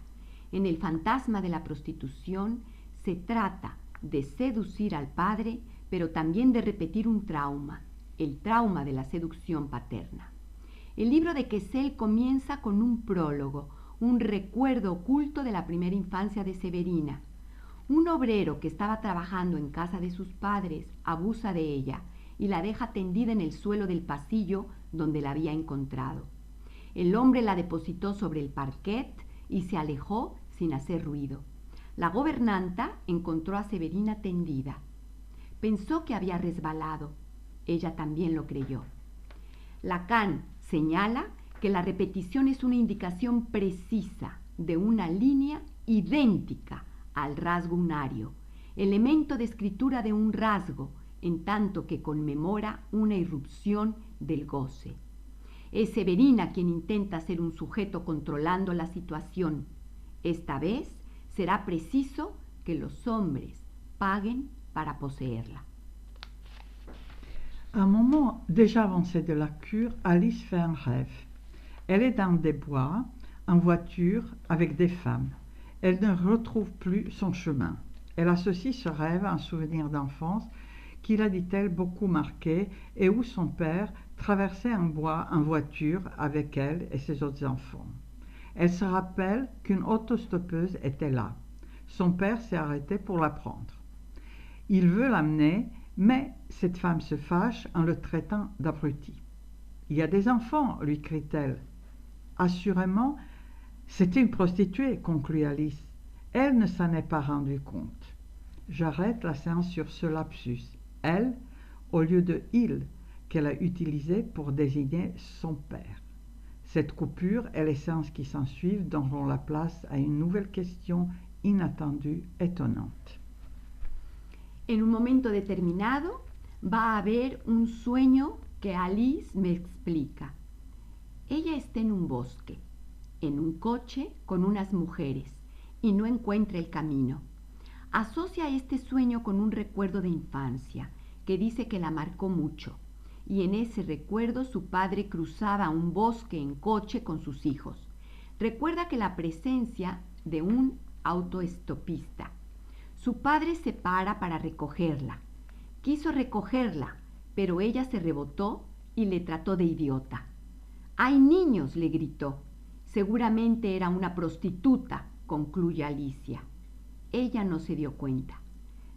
En el fantasma de la prostitución se trata de seducir al padre, pero también de repetir un trauma, el trauma de la seducción paterna. El libro de Quesel comienza con un prólogo, un recuerdo oculto de la primera infancia de Severina. Un obrero que estaba trabajando en casa de sus padres abusa de ella y la deja tendida en el suelo del pasillo donde la había encontrado. El hombre la depositó sobre el parquet y se alejó sin hacer ruido. La gobernanta encontró a Severina tendida. Pensó que había resbalado. Ella también lo creyó. Lacan señala que la repetición es una indicación precisa de una línea idéntica al rasgo unario, elemento de escritura de un rasgo, en tanto que conmemora una irrupción del goce. Es Severina quien intenta ser un sujeto controlando la situación. Esta vez será preciso que los hombres paguen para poseerla. À un moment déjà avancé de la cure, Alice fait un rêve. Elle est dans des bois, en voiture, avec des femmes. Elle ne retrouve plus son chemin. Elle associe ce rêve à un souvenir d'enfance qui l'a, dit-elle, beaucoup marqué et où son père traversait un bois en voiture avec elle et ses autres enfants. Elle se rappelle qu'une autostoppeuse était là. Son père s'est arrêté pour la prendre. Il veut l'amener, mais cette femme se fâche en le traitant d'abruti. « Il y a des enfants, lui crie-t-elle. Assurément, c'était une prostituée, conclut Alice. Elle ne s'en est pas rendue compte. J'arrête la séance sur ce lapsus. Elle, au lieu de il, qu'elle a utilisé pour désigner son père. Cette coupure et les séances qui s'ensuivent donneront la place à une nouvelle question inattendue, étonnante. En un momento determinado va a haber un sueño que Alice me explica. Ella está en un bosque, en un coche con unas mujeres y no encuentra el camino. Asocia este sueño con un recuerdo de infancia que dice que la marcó mucho, y en ese recuerdo su padre cruzaba un bosque en coche con sus hijos. Recuerda que la presencia de un autoestopista. Su padre se para recogerla. Quiso recogerla, pero ella se rebotó y le trató de idiota. ¡Hay niños!, le gritó. Seguramente era una prostituta, concluye Alicia. Ella no se dio cuenta.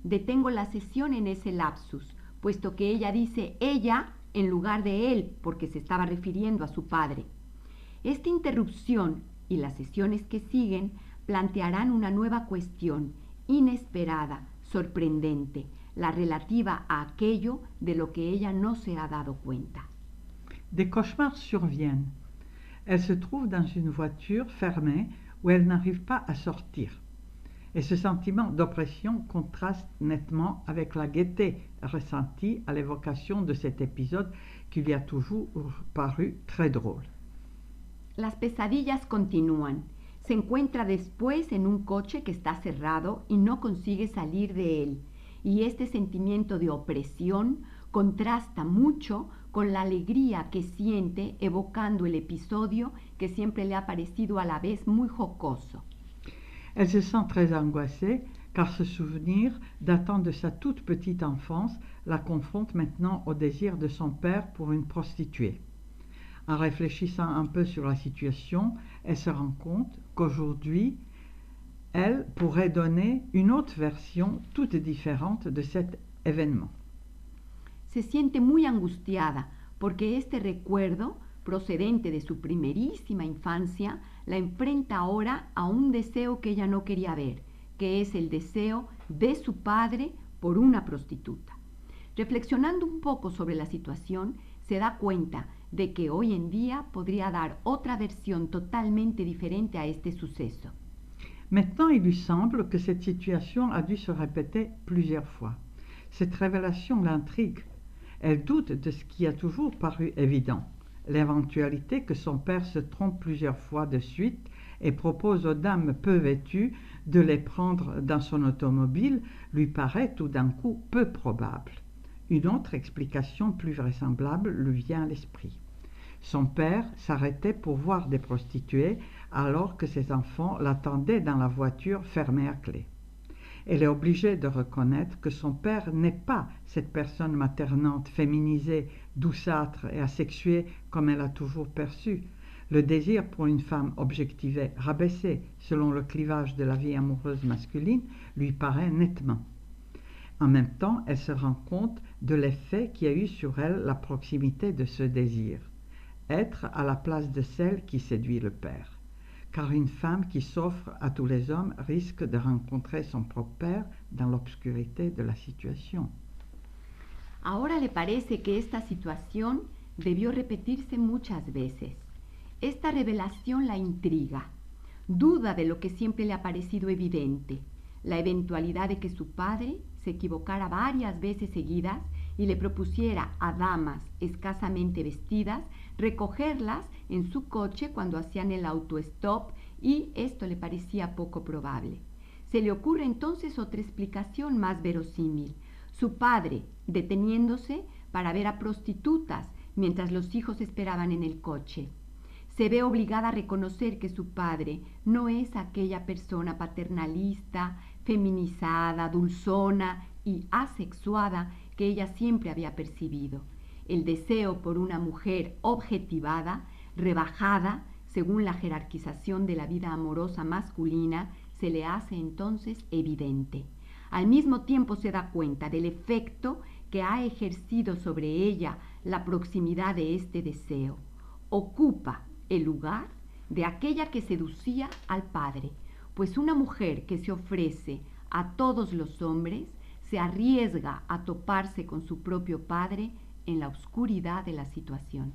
Detengo la sesión en ese lapsus, puesto que ella dice ella en lugar de él, porque se estaba refiriendo a su padre. Esta interrupción y las sesiones que siguen plantearán una nueva cuestión, inesperada, sorprendente, la relativa a aquello de lo que ella no se ha dado cuenta. Des cauchemars surviennent. Elle se trouve dans une voiture fermée où elle n'arrive pas à sortir. Et ce sentiment d'oppression contraste nettement avec la gaieté ressentie à l'évocation de cet épisode qui lui a toujours paru très drôle. Las pesadillas continúan. Se encuentra después en un coche que está cerrado y no consigue salir de él. Y este sentimiento de opresión contrasta mucho con la alegría que siente evocando el episodio que siempre le ha parecido a la vez muy jocoso. Elle se sent très angoissée car ce souvenir datant de sa toute petite enfance la confronte maintenant au désir de son père pour une prostituée. En réfléchissant un peu sur la situation, elle se rend compte qu'aujourd'hui, elle pourrait donner une autre version toute différente de cet événement. Se siente muy angustiada porque este recuerdo, procedente de su primerísima infancia, la enfrenta ahora a un deseo que ella no quería ver, que es el deseo de su padre por una prostituta. Reflexionando un poco sobre la situación, se da cuenta de que hoy en día podría dar otra versión totalmente diferente a este suceso. Maintenant, il lui semble que cette situation a dû se répéter plusieurs fois. Cette révélation l'intrigue. Elle doute de ce qui a toujours paru évident, l'éventualité que son père se trompe plusieurs fois de suite et propose aux dames peu vêtues de les prendre dans son automobile lui paraît tout d'un coup peu probable. Une autre explication plus vraisemblable lui vient à l'esprit. Son père s'arrêtait pour voir des prostituées alors que ses enfants l'attendaient dans la voiture fermée à clé. Elle est obligée de reconnaître que son père n'est pas cette personne maternante, féminisée, douceâtre et asexuée comme elle a toujours perçu. Le désir pour une femme objectivée, rabaissée selon le clivage de la vie amoureuse masculine, lui paraît nettement. En même temps, elle se rend compte de l'effet qui a eu sur elle la proximité de ce désir. Être à la place de celle qui séduit le père. Car une femme qui s'offre à tous les hommes risque de rencontrer son propre père dans l'obscurité de la situation. Ahora le parece que esta situación debió repetirse muchas veces. Esta revelación la intriga. Duda de lo que siempre le ha parecido evidente, la eventualidad de que su padre se equivocara varias veces seguidas y le propusiera a damas escasamente vestidas recogerlas en su coche cuando hacían el autostop, y esto le parecía poco probable. Se le ocurre entonces otra explicación más verosímil. Su padre deteniéndose para ver a prostitutas mientras los hijos esperaban en el coche. Se ve obligada a reconocer que su padre no es aquella persona paternalista, feminizada, dulzona y asexuada que ella siempre había percibido. El deseo por una mujer objetivada, rebajada, según la jerarquización de la vida amorosa masculina, se le hace entonces evidente. Al mismo tiempo se da cuenta del efecto que ha ejercido sobre ella la proximidad de este deseo. Ocupa el lugar de aquella que seducía al padre, pues una mujer que se ofrece a todos los hombres se arriesga a toparse con su propio padre en la oscuridad de la situación.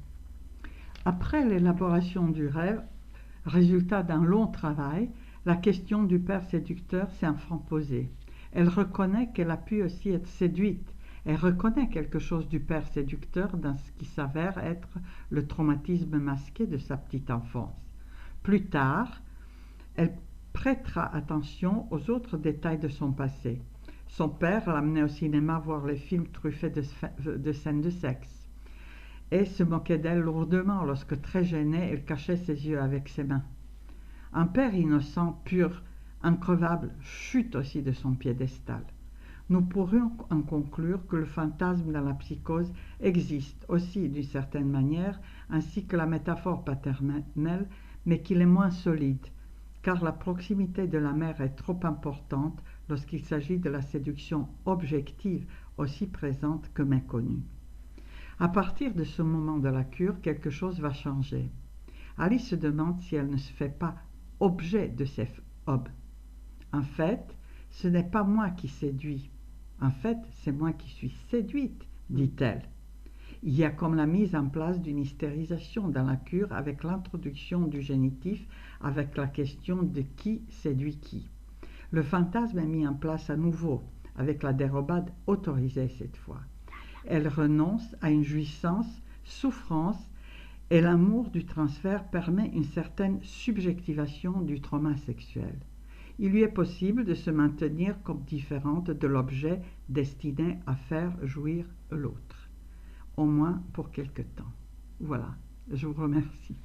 Après l'élaboration du rêve, résultat d'un long travail, la question du père séducteur s'est enfin posée. Elle reconnaît qu'elle a pu aussi être séduite. Elle reconnaît quelque chose du père séducteur dans ce qui s'avère être le traumatisme masqué de sa petite enfance. Plus tard, elle prêtera attention aux autres détails de son passé. Son père l'amenait au cinéma voir les films truffés de scènes de sexe et se moquait d'elle lourdement lorsque, très gênée, elle cachait ses yeux avec ses mains. Un père innocent, pur, increvable, chute aussi de son piédestal. Nous pourrions en conclure que le fantasme dans la psychose existe aussi d'une certaine manière, ainsi que la métaphore paternelle, mais qu'il est moins solide, car la proximité de la mère est trop importante lorsqu'il s'agit de la séduction objective, aussi présente que méconnue. À partir de ce moment de la cure, quelque chose va changer. Alice se demande si elle ne se fait pas objet de ces obs. En fait, ce n'est pas moi qui séduis. En fait, c'est moi qui suis séduite, dit-elle. Il y a comme la mise en place d'une hystérisation dans la cure avec l'introduction du génitif, avec la question de qui séduit qui. Le fantasme est mis en place à nouveau, avec la dérobade autorisée cette fois. Elle renonce à une jouissance, souffrance, et l'amour du transfert permet une certaine subjectivation du trauma sexuel. Il lui est possible de se maintenir comme différente de l'objet destiné à faire jouir l'autre, au moins pour quelque temps. Voilà, je vous remercie.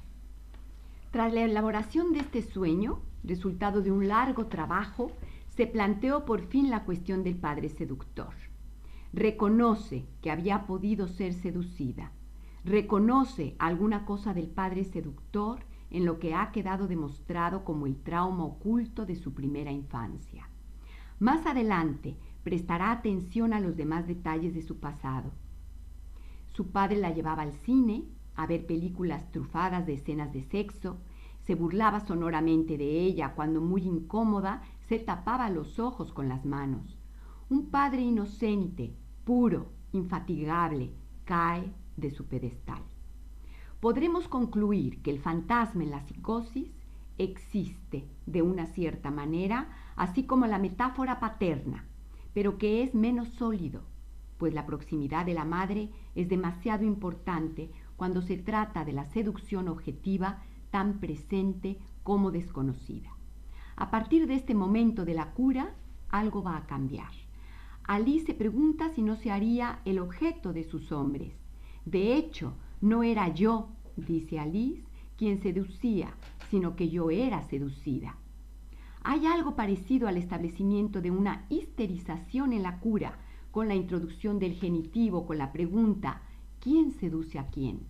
Tras la elaboración de este sueño, resultado de un largo trabajo, se planteó por fin la cuestión del padre seductor. Reconoce que había podido ser seducida. Reconoce alguna cosa del padre seductor en lo que ha quedado demostrado como el trauma oculto de su primera infancia. Más adelante prestará atención a los demás detalles de su pasado. Su padre la llevaba al cine a ver películas trufadas de escenas de sexo, se burlaba sonoramente de ella cuando muy incómoda se tapaba los ojos con las manos. Un padre inocente, puro, infatigable, cae de su pedestal. Podremos concluir que el fantasma en la psicosis existe de una cierta manera, así como la metáfora paterna, pero que es menos sólido, pues la proximidad de la madre es demasiado importante cuando se trata de la seducción objetiva tan presente como desconocida. A partir de este momento de la cura, algo va a cambiar. Alice se pregunta si no se haría el objeto de sus hombres. De hecho, no era yo dice Alice, quien seducía, sino que yo era seducida. Hay algo parecido al establecimiento de una histerización en la cura, con la introducción del genitivo, con la pregunta ¿quién seduce a quién?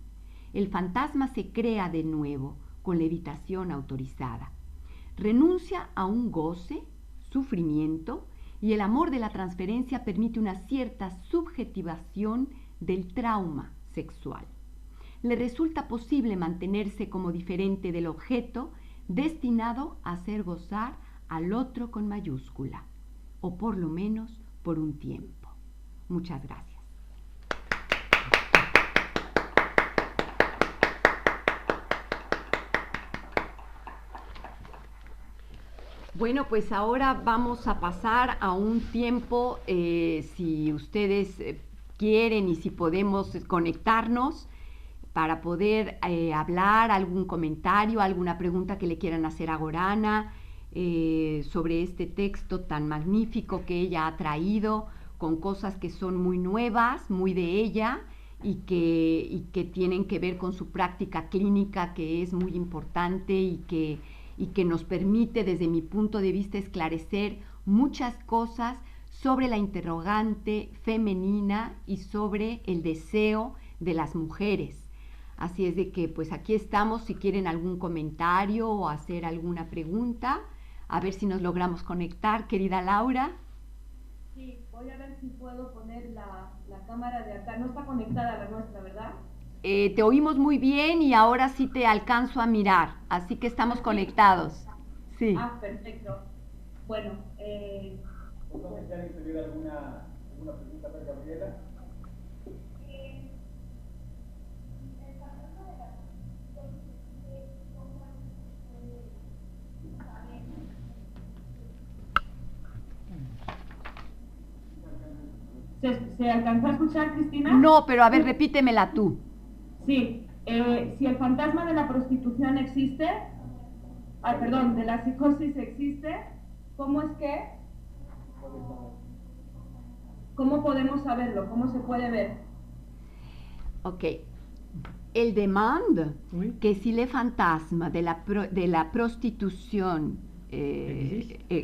El fantasma se crea de nuevo, con levitación autorizada. Renuncia a un goce, sufrimiento, y el amor de la transferencia permite una cierta subjetivación del trauma sexual. Le resulta posible mantenerse como diferente del objeto destinado a hacer gozar al otro con mayúscula, o por lo menos por un tiempo. Muchas gracias. Bueno, pues ahora vamos a pasar a un tiempo, si ustedes quieren y si podemos conectarnos para poder hablar, algún comentario, alguna pregunta que le quieran hacer a Gorana sobre este texto tan magnífico que ella ha traído, con cosas que son muy nuevas, muy de ella y que tienen que ver con su práctica clínica, que es muy importante y que nos permite, desde mi punto de vista, esclarecer muchas cosas sobre la interrogante femenina y sobre el deseo de las mujeres. Así es de que, pues aquí estamos, si quieren algún comentario o hacer alguna pregunta, a ver si nos logramos conectar, querida Laura. Sí, voy a ver si puedo poner la cámara de acá. No está conectada a la nuestra, ¿verdad? Te oímos muy bien y ahora sí te alcanzo a mirar, así que estamos conectados. Sí. Ah, perfecto. Bueno, ¿Vos sabés si alguien se dio alguna pregunta para Gabriela? ¿Se alcanzó a escuchar, Cristina? No, pero a ver, repítemela tú. Sí, si el fantasma de la prostitución existe, perdón, de la psicosis existe, ¿cómo podemos saberlo? ¿Cómo se puede ver? Ok. Elle demande Oui. que si les fantasmes de la prostitution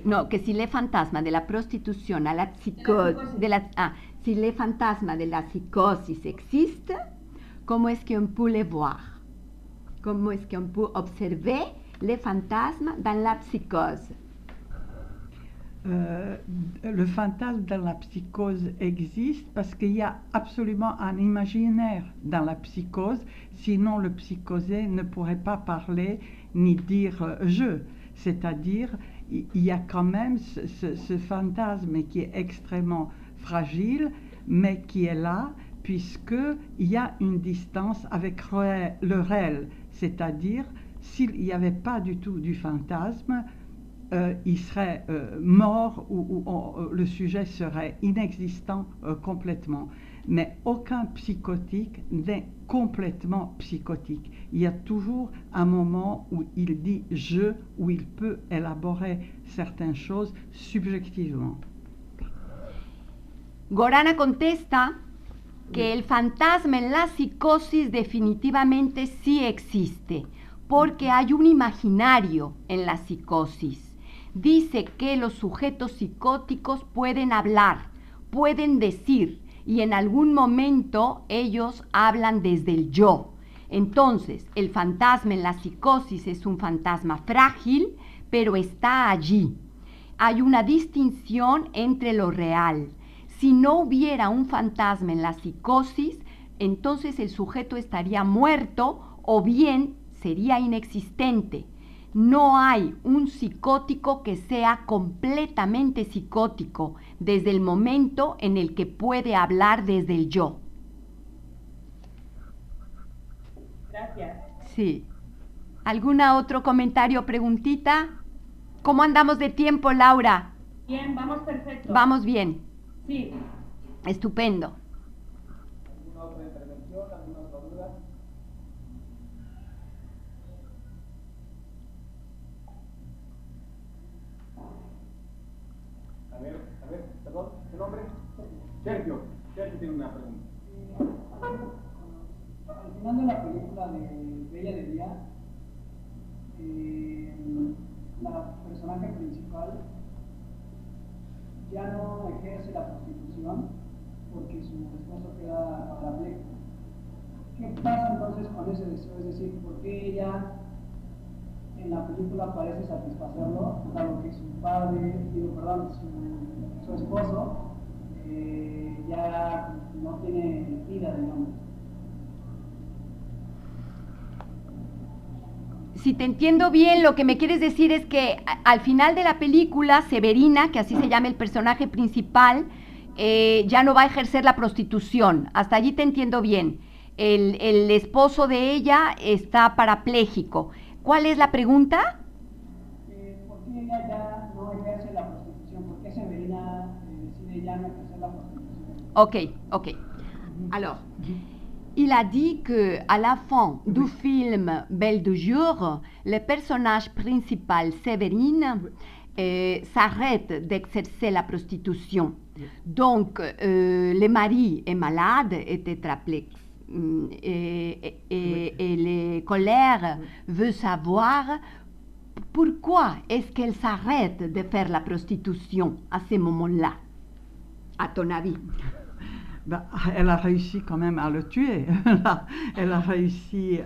no, que si les fantasmes de la prostitution à la psychose, si les fantasmes de la psychosis existent, comment est-ce qu'on peut les voir? Comment est-ce qu'on peut observer les fantasmes dans la psychose? Le fantasme dans la psychose existe parce qu'il y a absolument un imaginaire dans la psychose, sinon le psychosé ne pourrait pas parler ni dire je. C'est-à-dire, il y a quand même ce fantasme qui est extrêmement fragile, mais qui est là, puisqu'il y a une distance avec le réel. C'est-à-dire, s'il n'y avait pas du tout du fantasme, il serait mort ou le sujet serait inexistant complètement. Mais aucun psychotique n'est complètement psychotique. Il y a toujours un moment où il dit « je », où il peut élaborer certaines choses subjectivement. Gorana contesta que el fantasma en la psicosis definitivamente sí existe, porque hay un imaginario en la psicosis. Dice que los sujetos psicóticos pueden hablar, pueden decir, y en algún momento ellos hablan desde el yo. Entonces, el fantasma en la psicosis es un fantasma frágil, pero está allí. Hay una distinción entre lo real. Si no hubiera un fantasma en la psicosis, entonces el sujeto estaría muerto o bien sería inexistente. No hay un psicótico que sea completamente psicótico desde el momento en el que puede hablar desde el yo. Gracias. Sí. ¿Alguna otro comentario o preguntita? ¿Cómo andamos de tiempo, Laura? Bien, vamos perfecto. Vamos bien. Sí. Estupendo. ¿Alguna otra intervención? ¿Alguna otra duda? A ver, perdón, ¿su nombre? Sergio tiene una pregunta. Al final de la película de de Bella de Día, la personaje principal ya no ejerce la prostitución porque su esposo queda parapléjico. ¿Qué pasa entonces con ese deseo? Es decir, ¿por qué ella en la película parece satisfacerlo, dado que su padre, su esposo ya no tiene vida, digamos? Si te entiendo bien, lo que me quieres decir es que al final de la película, Severina, que así se llama el personaje principal, ya no va a ejercer la prostitución. Hasta allí te entiendo bien. El esposo de ella está parapléjico. ¿Cuál es la pregunta? ¿Por qué ella ya no ejerce la prostitución? ¿Por qué Severina decide ya no ejercer la prostitución? Ok. Alors, il a dit que à la fin du film Belle de Jour, le personnage principal, Séverine, s'arrête d'exercer la prostitution. Donc, le mari est malade, est tétraplexe. Et le colère veut savoir pourquoi est-ce qu'elle s'arrête de faire la prostitution à ce moment-là, à ton avis? Ben, elle a réussi quand même à le tuer. Elle a réussi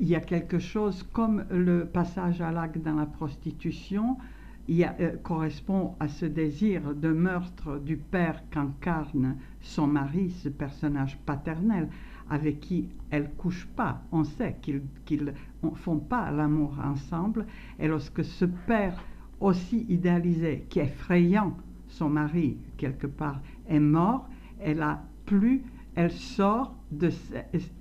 il y a quelque chose comme le passage à l'acte dans la prostitution, correspond à ce désir de meurtre du père qu'incarne son mari, ce personnage paternel, avec qui elle couche pas. On sait qu'ils ne font pas l'amour ensemble. Et lorsque ce père aussi idéalisé, qui est effrayant, son mari, quelque part, est mort, elle sort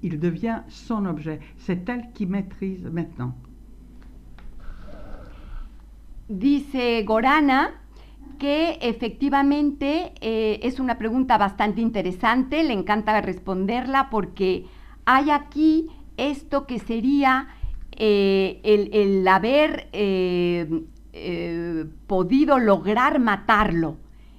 il devient son objet. C'est elle qui maîtrise maintenant. Dice Gorana que efectivamente es una pregunta bastante interesante, le encanta responderla porque hay aquí esto que sería el haber podido lograr matarlo.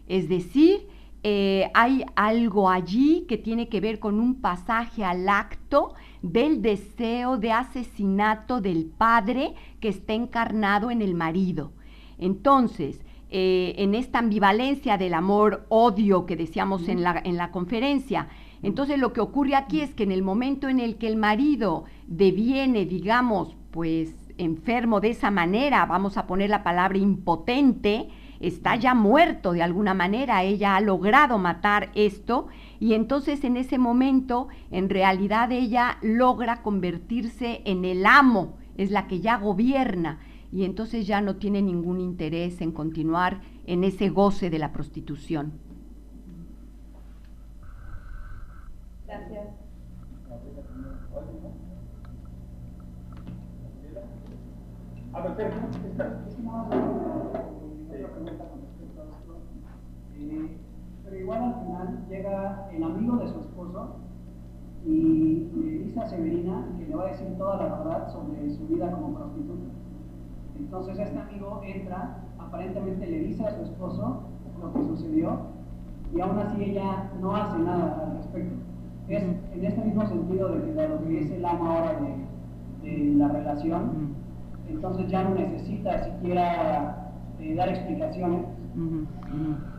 Es decir, hay algo allí que tiene que ver con un pasaje al acto del deseo de asesinato del padre que está encarnado en el marido. Entonces, en esta ambivalencia del amor-odio que decíamos en la conferencia, entonces lo que ocurre aquí es que en el momento en el que el marido deviene, digamos, pues enfermo de esa manera, vamos a poner la palabra impotente, está ya muerto de alguna manera, ella ha logrado matar esto, y entonces en ese momento, en realidad ella logra convertirse en el amo, es la que ya gobierna, y entonces ya no tiene ningún interés en continuar en ese goce de la prostitución. Gracias. Pero igual al final llega el amigo de su esposo y le dice a Severina que le va a decir toda la verdad sobre su vida como prostituta. Entonces este amigo entra, aparentemente le dice a su esposo lo que sucedió y aún así ella no hace nada al respecto. Es en este mismo sentido de que dado que es el amo ahora de la relación, entonces ya no necesita siquiera dar explicaciones.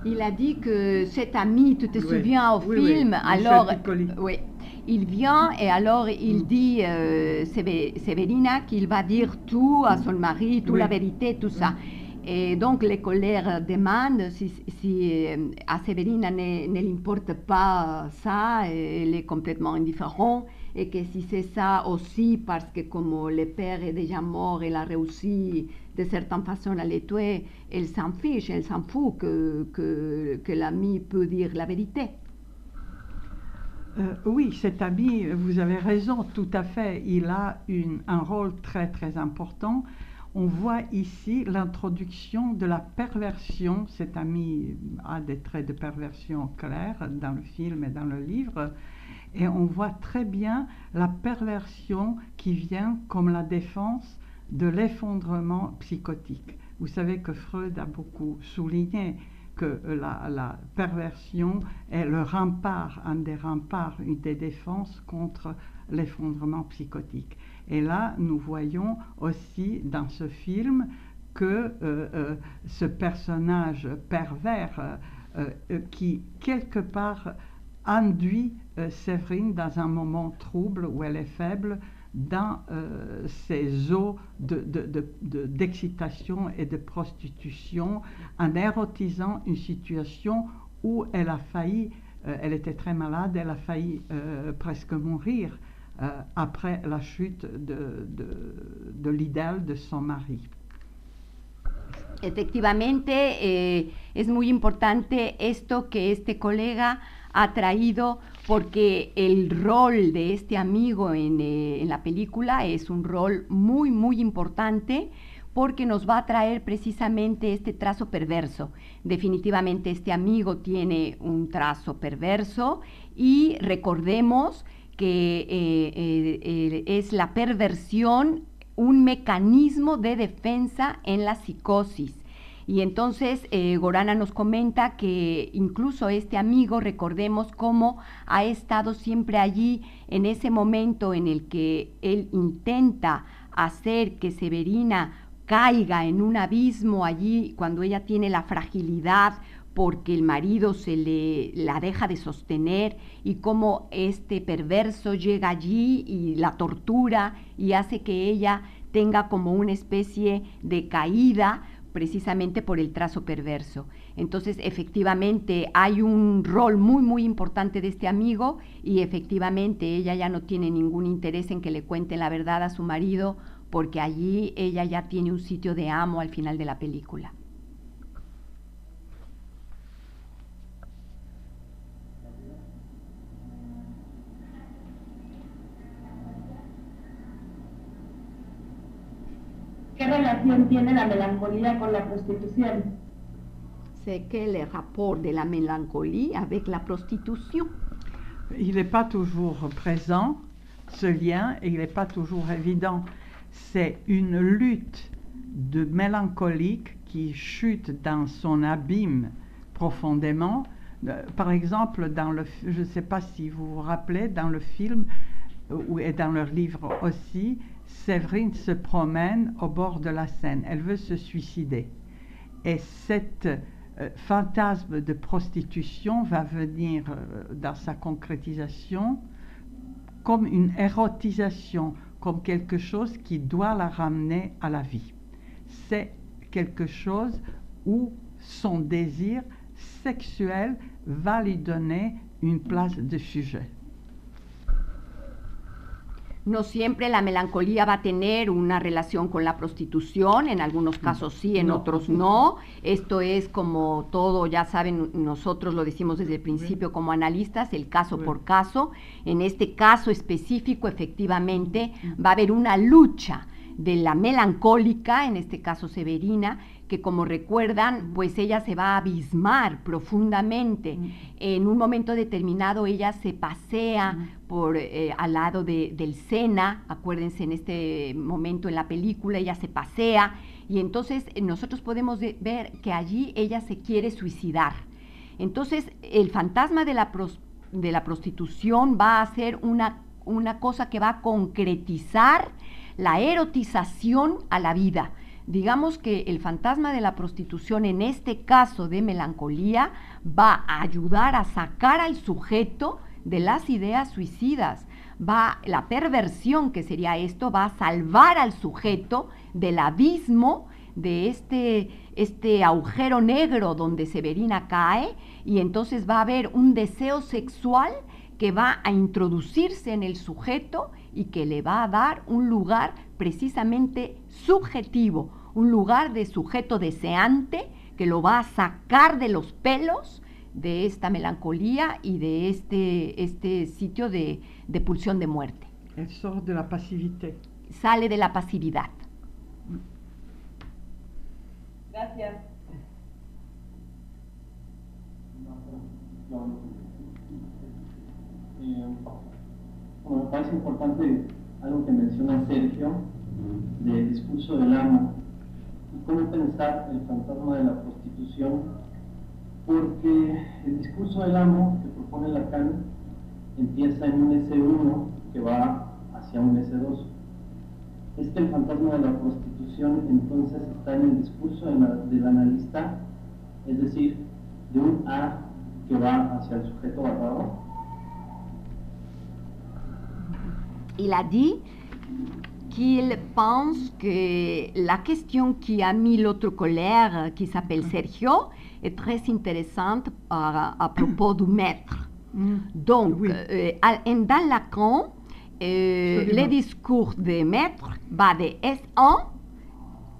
Il a dit que cet ami, tu te souviens au Oui, film, oui, alors oui. il vient et alors il dit Severina qu'il va dire tout à son mari, toute la vérité, tout ça. Et donc les colères demandent si à Severina ne l'importe pas ça, elle est complètement indifférente, et que si c'est ça aussi parce que comme le père est déjà mort, elle a réussi de certaine façon à le tuer, elle s'en fiche, elle s'en fout que l'ami peut dire la vérité. Oui, cet ami, vous avez raison, tout à fait, il a un rôle très très important. On voit ici l'introduction de la perversion. Cet ami a des traits de perversion clairs dans le film et dans le livre. Et on voit très bien la perversion qui vient comme la défense de l'effondrement psychotique. Vous savez que Freud a beaucoup souligné que la perversion est le rempart, un des remparts, une des défenses contre l'effondrement psychotique. Et là, nous voyons aussi dans ce film que ce personnage pervers qui, quelque part, induit Séverine dans un moment trouble où elle est faible, dans ces eaux d'excitation et de prostitution, en érotisant une situation où elle a failli, elle était très malade, elle a failli presque mourir après la chute de l'idéal de son mari. Efectivamente, es muy importante esto que este colega ha traído, porque el rol de este amigo en la película es un rol muy, muy importante, porque nos va a traer precisamente este trazo perverso. Definitivamente este amigo tiene un trazo perverso, y recordemos que es la perversión un mecanismo de defensa en la psicosis. Y entonces Gorana nos comenta que incluso este amigo, recordemos cómo ha estado siempre allí en ese momento en el que él intenta hacer que Severina caiga en un abismo allí, cuando ella tiene la fragilidad porque el marido la deja de sostener, y cómo este perverso llega allí y la tortura y hace que ella tenga como una especie de caída precisamente por el trazo perverso. Entonces, efectivamente, hay un rol muy, muy importante de este amigo, y efectivamente ella ya no tiene ningún interés en que le cuente la verdad a su marido, porque allí ella ya tiene un sitio de amo al final de la película. ¿Qué relación tiene la melancolía con la prostitución? C'est quel est le rapport de la mélancolie avec la prostitution? Il n'est pas toujours présent, ce lien, et il n'est pas toujours évident. C'est une lutte de mélancolique qui chute dans son abîme profondément. Par exemple, je ne sais pas si vous vous rappelez, dans le film et dans leur livre aussi, Séverine se promène au bord de la Seine. Elle veut se suicider. Et cet fantasme de prostitution va venir dans sa concrétisation comme une érotisation, comme quelque chose qui doit la ramener à la vie. C'est quelque chose où son désir sexuel va lui donner une place de sujet. No siempre la melancolía va a tener una relación con la prostitución, en algunos casos sí, en otros no. Esto es como todo, ya saben, nosotros lo decimos desde el principio como analistas, el caso por caso. En este caso específico, efectivamente, va a haber una lucha de la melancólica, en este caso Severina, que como recuerdan, pues ella se va a abismar profundamente. En un momento determinado ella se pasea al lado del Sena, acuérdense en este momento en la película, ella se pasea, y entonces nosotros podemos ver que allí ella se quiere suicidar. Entonces el fantasma de la prostitución va a ser una cosa que va a concretizar la erotización a la vida. Digamos que el fantasma de la prostitución, en este caso de melancolía, va a ayudar a sacar al sujeto de las ideas suicidas. La perversión, que sería esto, va a salvar al sujeto del abismo, de este agujero negro donde Severina cae, y entonces va a haber un deseo sexual que va a introducirse en el sujeto y que le va a dar un lugar precisamente subjetivo, un lugar de sujeto deseante que lo va a sacar de los pelos de esta melancolía y de este sitio de pulsión de muerte. Elle sort de la passivité. Sale de la pasividad. Gracias. Bueno, me parece importante algo que menciona Sergio del discurso del amo y cómo pensar el fantasma de la prostitución Porque el discurso del amo que propone Lacan empieza en un S1 que va hacia un S2. Es que el fantasma de la prostitución entonces está en el discurso del analista, es decir, de un A que va hacia el sujeto barrado. Il a dit qu'il pense que la question qui a mis l'autre collègue, qui s'appelle Sergio, est très intéressante à propos du maître. Donc, Oui. dans Lacan, le discours de maître va de S1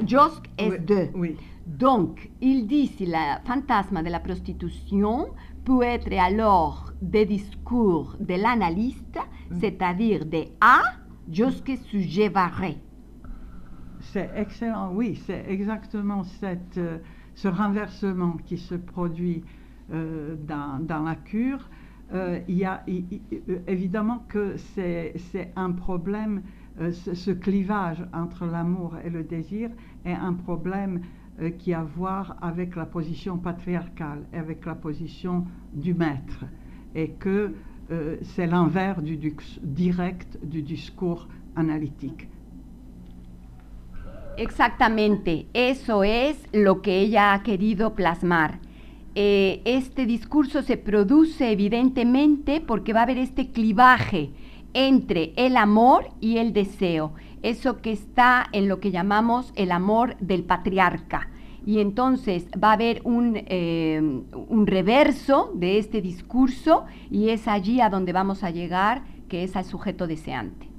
jusqu'à S2. Oui. Donc, il dit si le fantasme de la prostitution peut être alors des discours de l'analyste, c'est-à-dire de A jusqu'au sujet barré. C'est excellent, oui, c'est exactement ce renversement qui se produit dans la cure. Il y a évidemment que c'est un problème, ce clivage entre l'amour et le désir est un problème qui a à voir avec la position patriarcale, avec la position du maître, et que c'est l'envers direct du discours analítico. Exactamente, eso es lo que ella ha querido plasmar. Este discurso se produce evidentemente porque va a haber este clivaje entre el amor y el deseo, eso que está en lo que llamamos el amor del patriarca. Y entonces va a haber un reverso de este discurso y es allí a donde vamos a llegar, que es al sujeto deseante.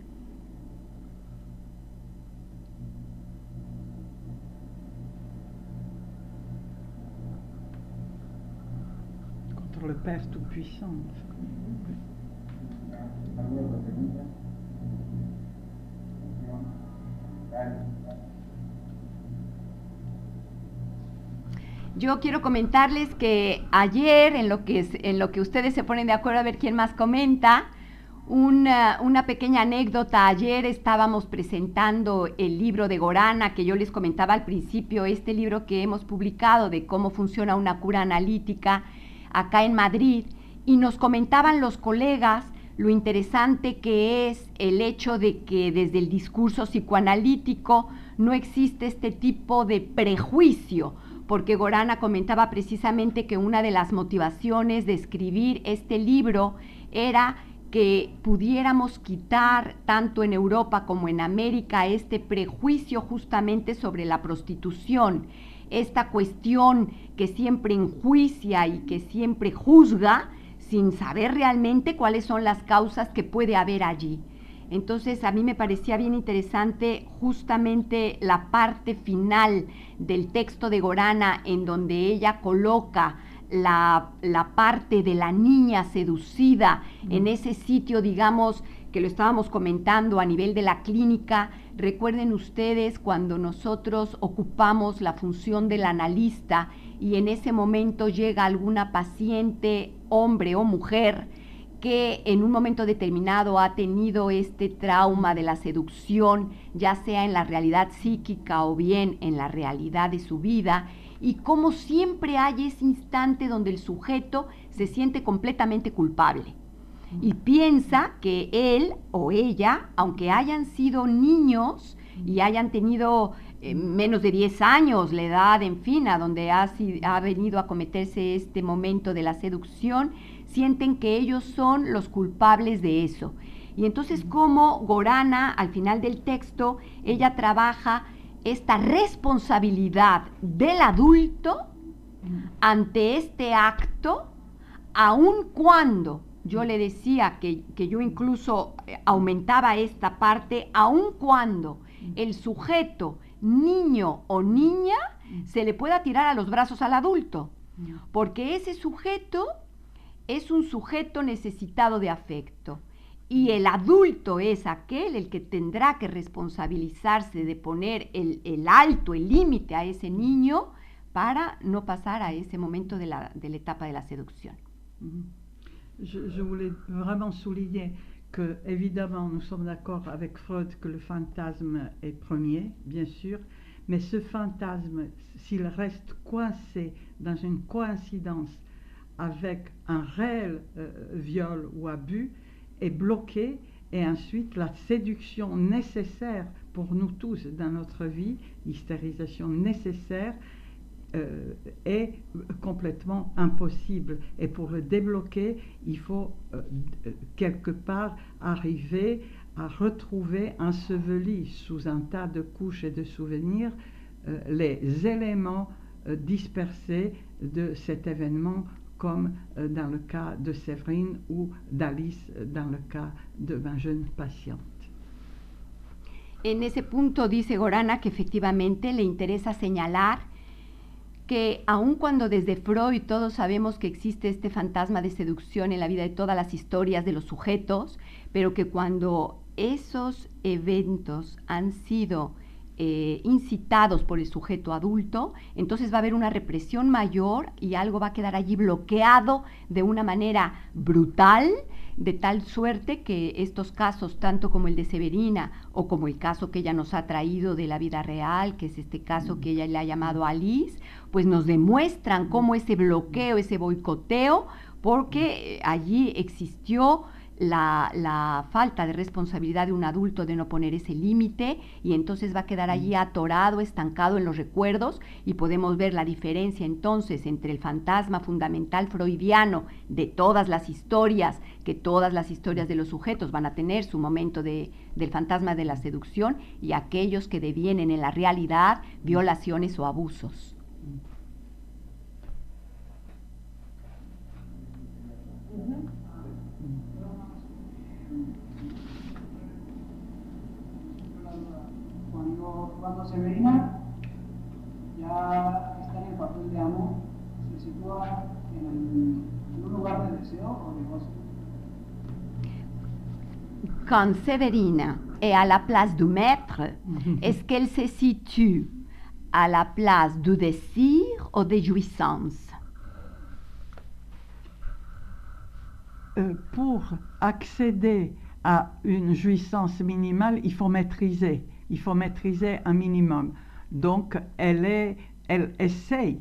Contre le Père Tout-Puissant. Yo quiero comentarles que ayer, en lo que ustedes se ponen de acuerdo a ver quién más comenta, una pequeña anécdota. Ayer estábamos presentando el libro de Gorana, que yo les comentaba al principio, este libro que hemos publicado de cómo funciona una cura analítica acá en Madrid, y nos comentaban los colegas lo interesante que es el hecho de que desde el discurso psicoanalítico no existe este tipo de prejuicio, porque Gorana comentaba precisamente que una de las motivaciones de escribir este libro era que pudiéramos quitar tanto en Europa como en América este prejuicio justamente sobre la prostitución, esta cuestión que siempre enjuicia y que siempre juzga sin saber realmente cuáles son las causas que puede haber allí. Entonces a mí me parecía bien interesante justamente la parte final del texto de Gorana, en donde ella coloca la parte de la niña seducida en ese sitio, digamos, que lo estábamos comentando a nivel de la clínica. Recuerden ustedes cuando nosotros ocupamos la función del analista y en ese momento llega alguna paciente, hombre o mujer, que en un momento determinado ha tenido este trauma de la seducción, ya sea en la realidad psíquica o bien en la realidad de su vida, y como siempre hay ese instante donde el sujeto se siente completamente culpable y piensa que él o ella, aunque hayan sido niños y hayan tenido menos de 10 años, la edad, en fin, a donde ha venido a cometerse este momento de la seducción, sienten que ellos son los culpables de eso. Y entonces, como Gorana, al final del texto, ella trabaja esta responsabilidad del adulto ante este acto, aun cuando yo le decía que yo incluso aumentaba esta parte, aun cuando el sujeto, niño o niña, se le pueda tirar a los brazos al adulto, porque ese sujeto es un sujeto necesitado de afecto. Y el adulto es aquel el que tendrá que responsabilizarse de poner el alto, el límite a ese niño para no pasar a ese momento de la etapa de la séduction. Je voulais vraiment souligner que, évidemment, nous sommes d'accord avec Freud que le fantasme est premier, bien sûr, Mais ce fantasme, s'il reste coincé dans une coïncidence avec un réel viol ou abus, est bloqué, et ensuite la séduction nécessaire pour nous tous dans notre vie, l'hystérisation nécessaire, est complètement impossible. Et pour le débloquer, il faut quelque part arriver à retrouver enseveli sous un tas de couches et de souvenirs les éléments dispersés de cet événement, comme dans le cas de Séverine ou d'Alice dans le cas de ma jeune patiente. En ese punto dice Gorana que efectivamente le interesa señalar que aun cuando desde Freud todos sabemos que existe este fantasma de seducción en la vida de todas las historias de los sujetos, pero que cuando esos eventos han sido incitados por el sujeto adulto, entonces va a haber una represión mayor y algo va a quedar allí bloqueado de una manera brutal, de tal suerte que estos casos, tanto como el de Severina o como el caso que ella nos ha traído de la vida real, que es este caso que ella le ha llamado Alice, pues nos demuestran cómo ese bloqueo, ese boicoteo, porque allí existió la falta de responsabilidad de un adulto de no poner ese límite, y entonces va a quedar allí atorado, estancado en los recuerdos, y podemos ver la diferencia entonces entre el fantasma fundamental freudiano de todas las historias, que todas las historias de los sujetos van a tener su momento del fantasma de la seducción, y aquellos que devienen en la realidad violaciones o abusos. Cuando Severina ya está en el papel de amo, se sitúa en un lugar de deseo o de gozo. Quand Séverina est à la place du maître, est-ce qu'elle se situe à la place du désir ou de jouissance? Pour accéder à une jouissance minimale, il faut maîtriser un minimum. Donc, elle essaye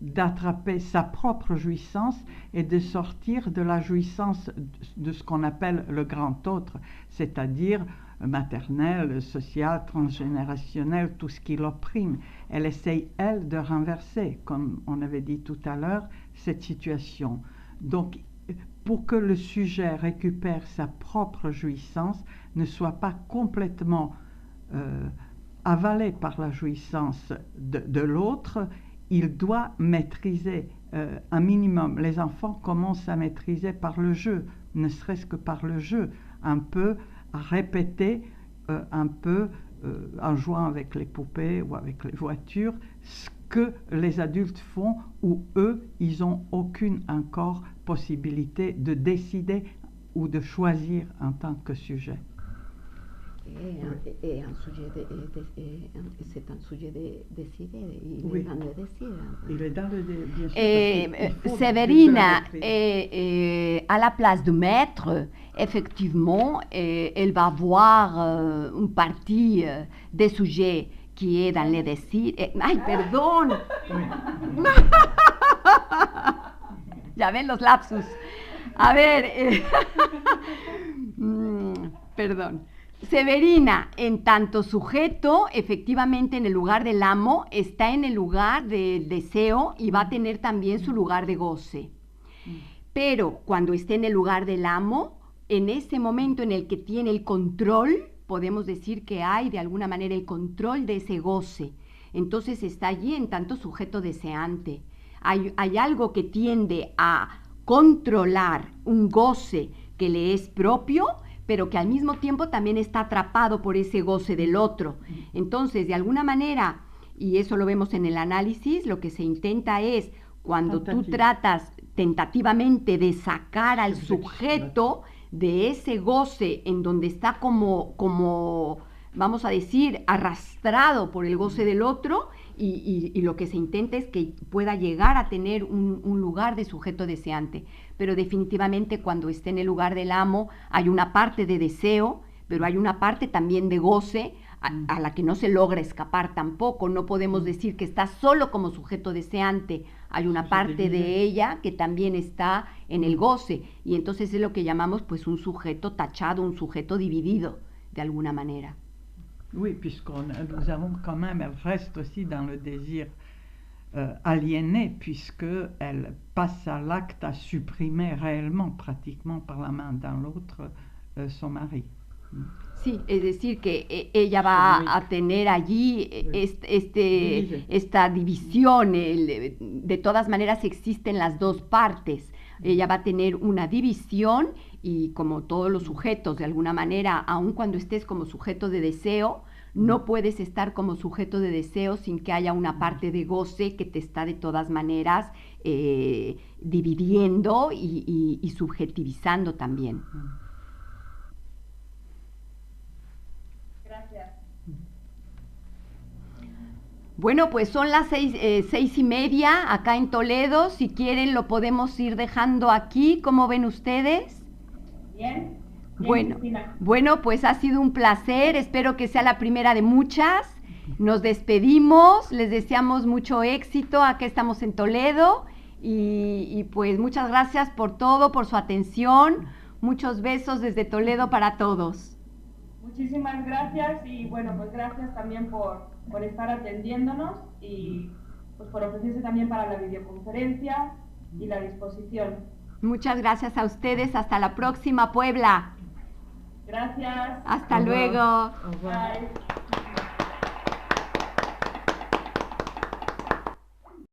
d'attraper sa propre jouissance et de sortir de la jouissance de ce qu'on appelle le grand autre, c'est-à-dire maternel, social, transgénérationnel, tout ce qui l'opprime. Elle essaye, elle, de renverser, comme on avait dit tout à l'heure, cette situation. Donc, pour que le sujet récupère sa propre jouissance, ne soit pas complètement avalé par la jouissance de l'autre, il doit maîtriser un minimum. Les enfants commencent à maîtriser par le jeu, ne serait-ce que par le jeu, un peu à répéter, un peu en jouant avec les poupées ou avec les voitures, ce que les adultes font, où eux, ils n'ont aucune encore possibilité de décider ou de choisir en tant que sujet. C'est un sujet de décider, il est dans le désir. Il est dans le bien sûr. Séverina à la place du maître, effectivement, elle va voir une partie des sujets qui est dans le désir. ¡Ay, perdón! Ya ven los lapsus. A ver, perdón. Severina, en tanto sujeto, efectivamente en el lugar del amo, está en el lugar del deseo y va a tener también su lugar de goce. Pero cuando esté en el lugar del amo, en ese momento en el que tiene el control, podemos decir que hay de alguna manera el control de ese goce. Entonces está allí en tanto sujeto deseante. Hay algo que tiende a controlar un goce que le es propio, pero que al mismo tiempo también está atrapado por ese goce del otro. Entonces, de alguna manera, y eso lo vemos en el análisis, lo que se intenta es, cuando tú tratas tentativamente de sacar al sujeto de ese goce en donde está como vamos a decir, arrastrado por el goce del otro, y lo que se intenta es que pueda llegar a tener un lugar de sujeto deseante. Pero definitivamente cuando esté en el lugar del amo hay una parte de deseo, pero hay una parte también de goce, a la que no se logra escapar tampoco. No podemos decir que está solo como sujeto deseante. Hay una parte de ella que también está en el goce, y entonces es lo que llamamos pues un sujeto tachado, un sujeto dividido de alguna manera. Oui, nous avons quand même, elle reste aussi dans le désir aliéné, puisqu'elle passe à l'acte à supprimer réellement, pratiquement par la main d'un l'autre, son mari. Sí, es decir, que ella va a tener allí esta división. De todas maneras existen las dos partes. Ella va a tener una división y, como todos los sujetos, de alguna manera, aun cuando estés como sujeto de deseo, no puedes estar como sujeto de deseo sin que haya una parte de goce que te está de todas maneras dividiendo y subjetivizando también. Bueno, pues son las 6:30 acá en Toledo. Si quieren lo podemos ir dejando aquí. ¿Cómo ven ustedes? Bien. Bueno, pues ha sido un placer. Espero que sea la primera de muchas. Nos despedimos. Les deseamos mucho éxito. Acá estamos en Toledo. Y pues muchas gracias por todo, por su atención. Muchos besos desde Toledo para todos. Muchísimas gracias y bueno, pues gracias también por estar atendiéndonos y pues por ofrecerse también para la videoconferencia y la disposición. Muchas gracias a ustedes. Hasta la próxima, Puebla. Gracias. Hasta luego. Bye.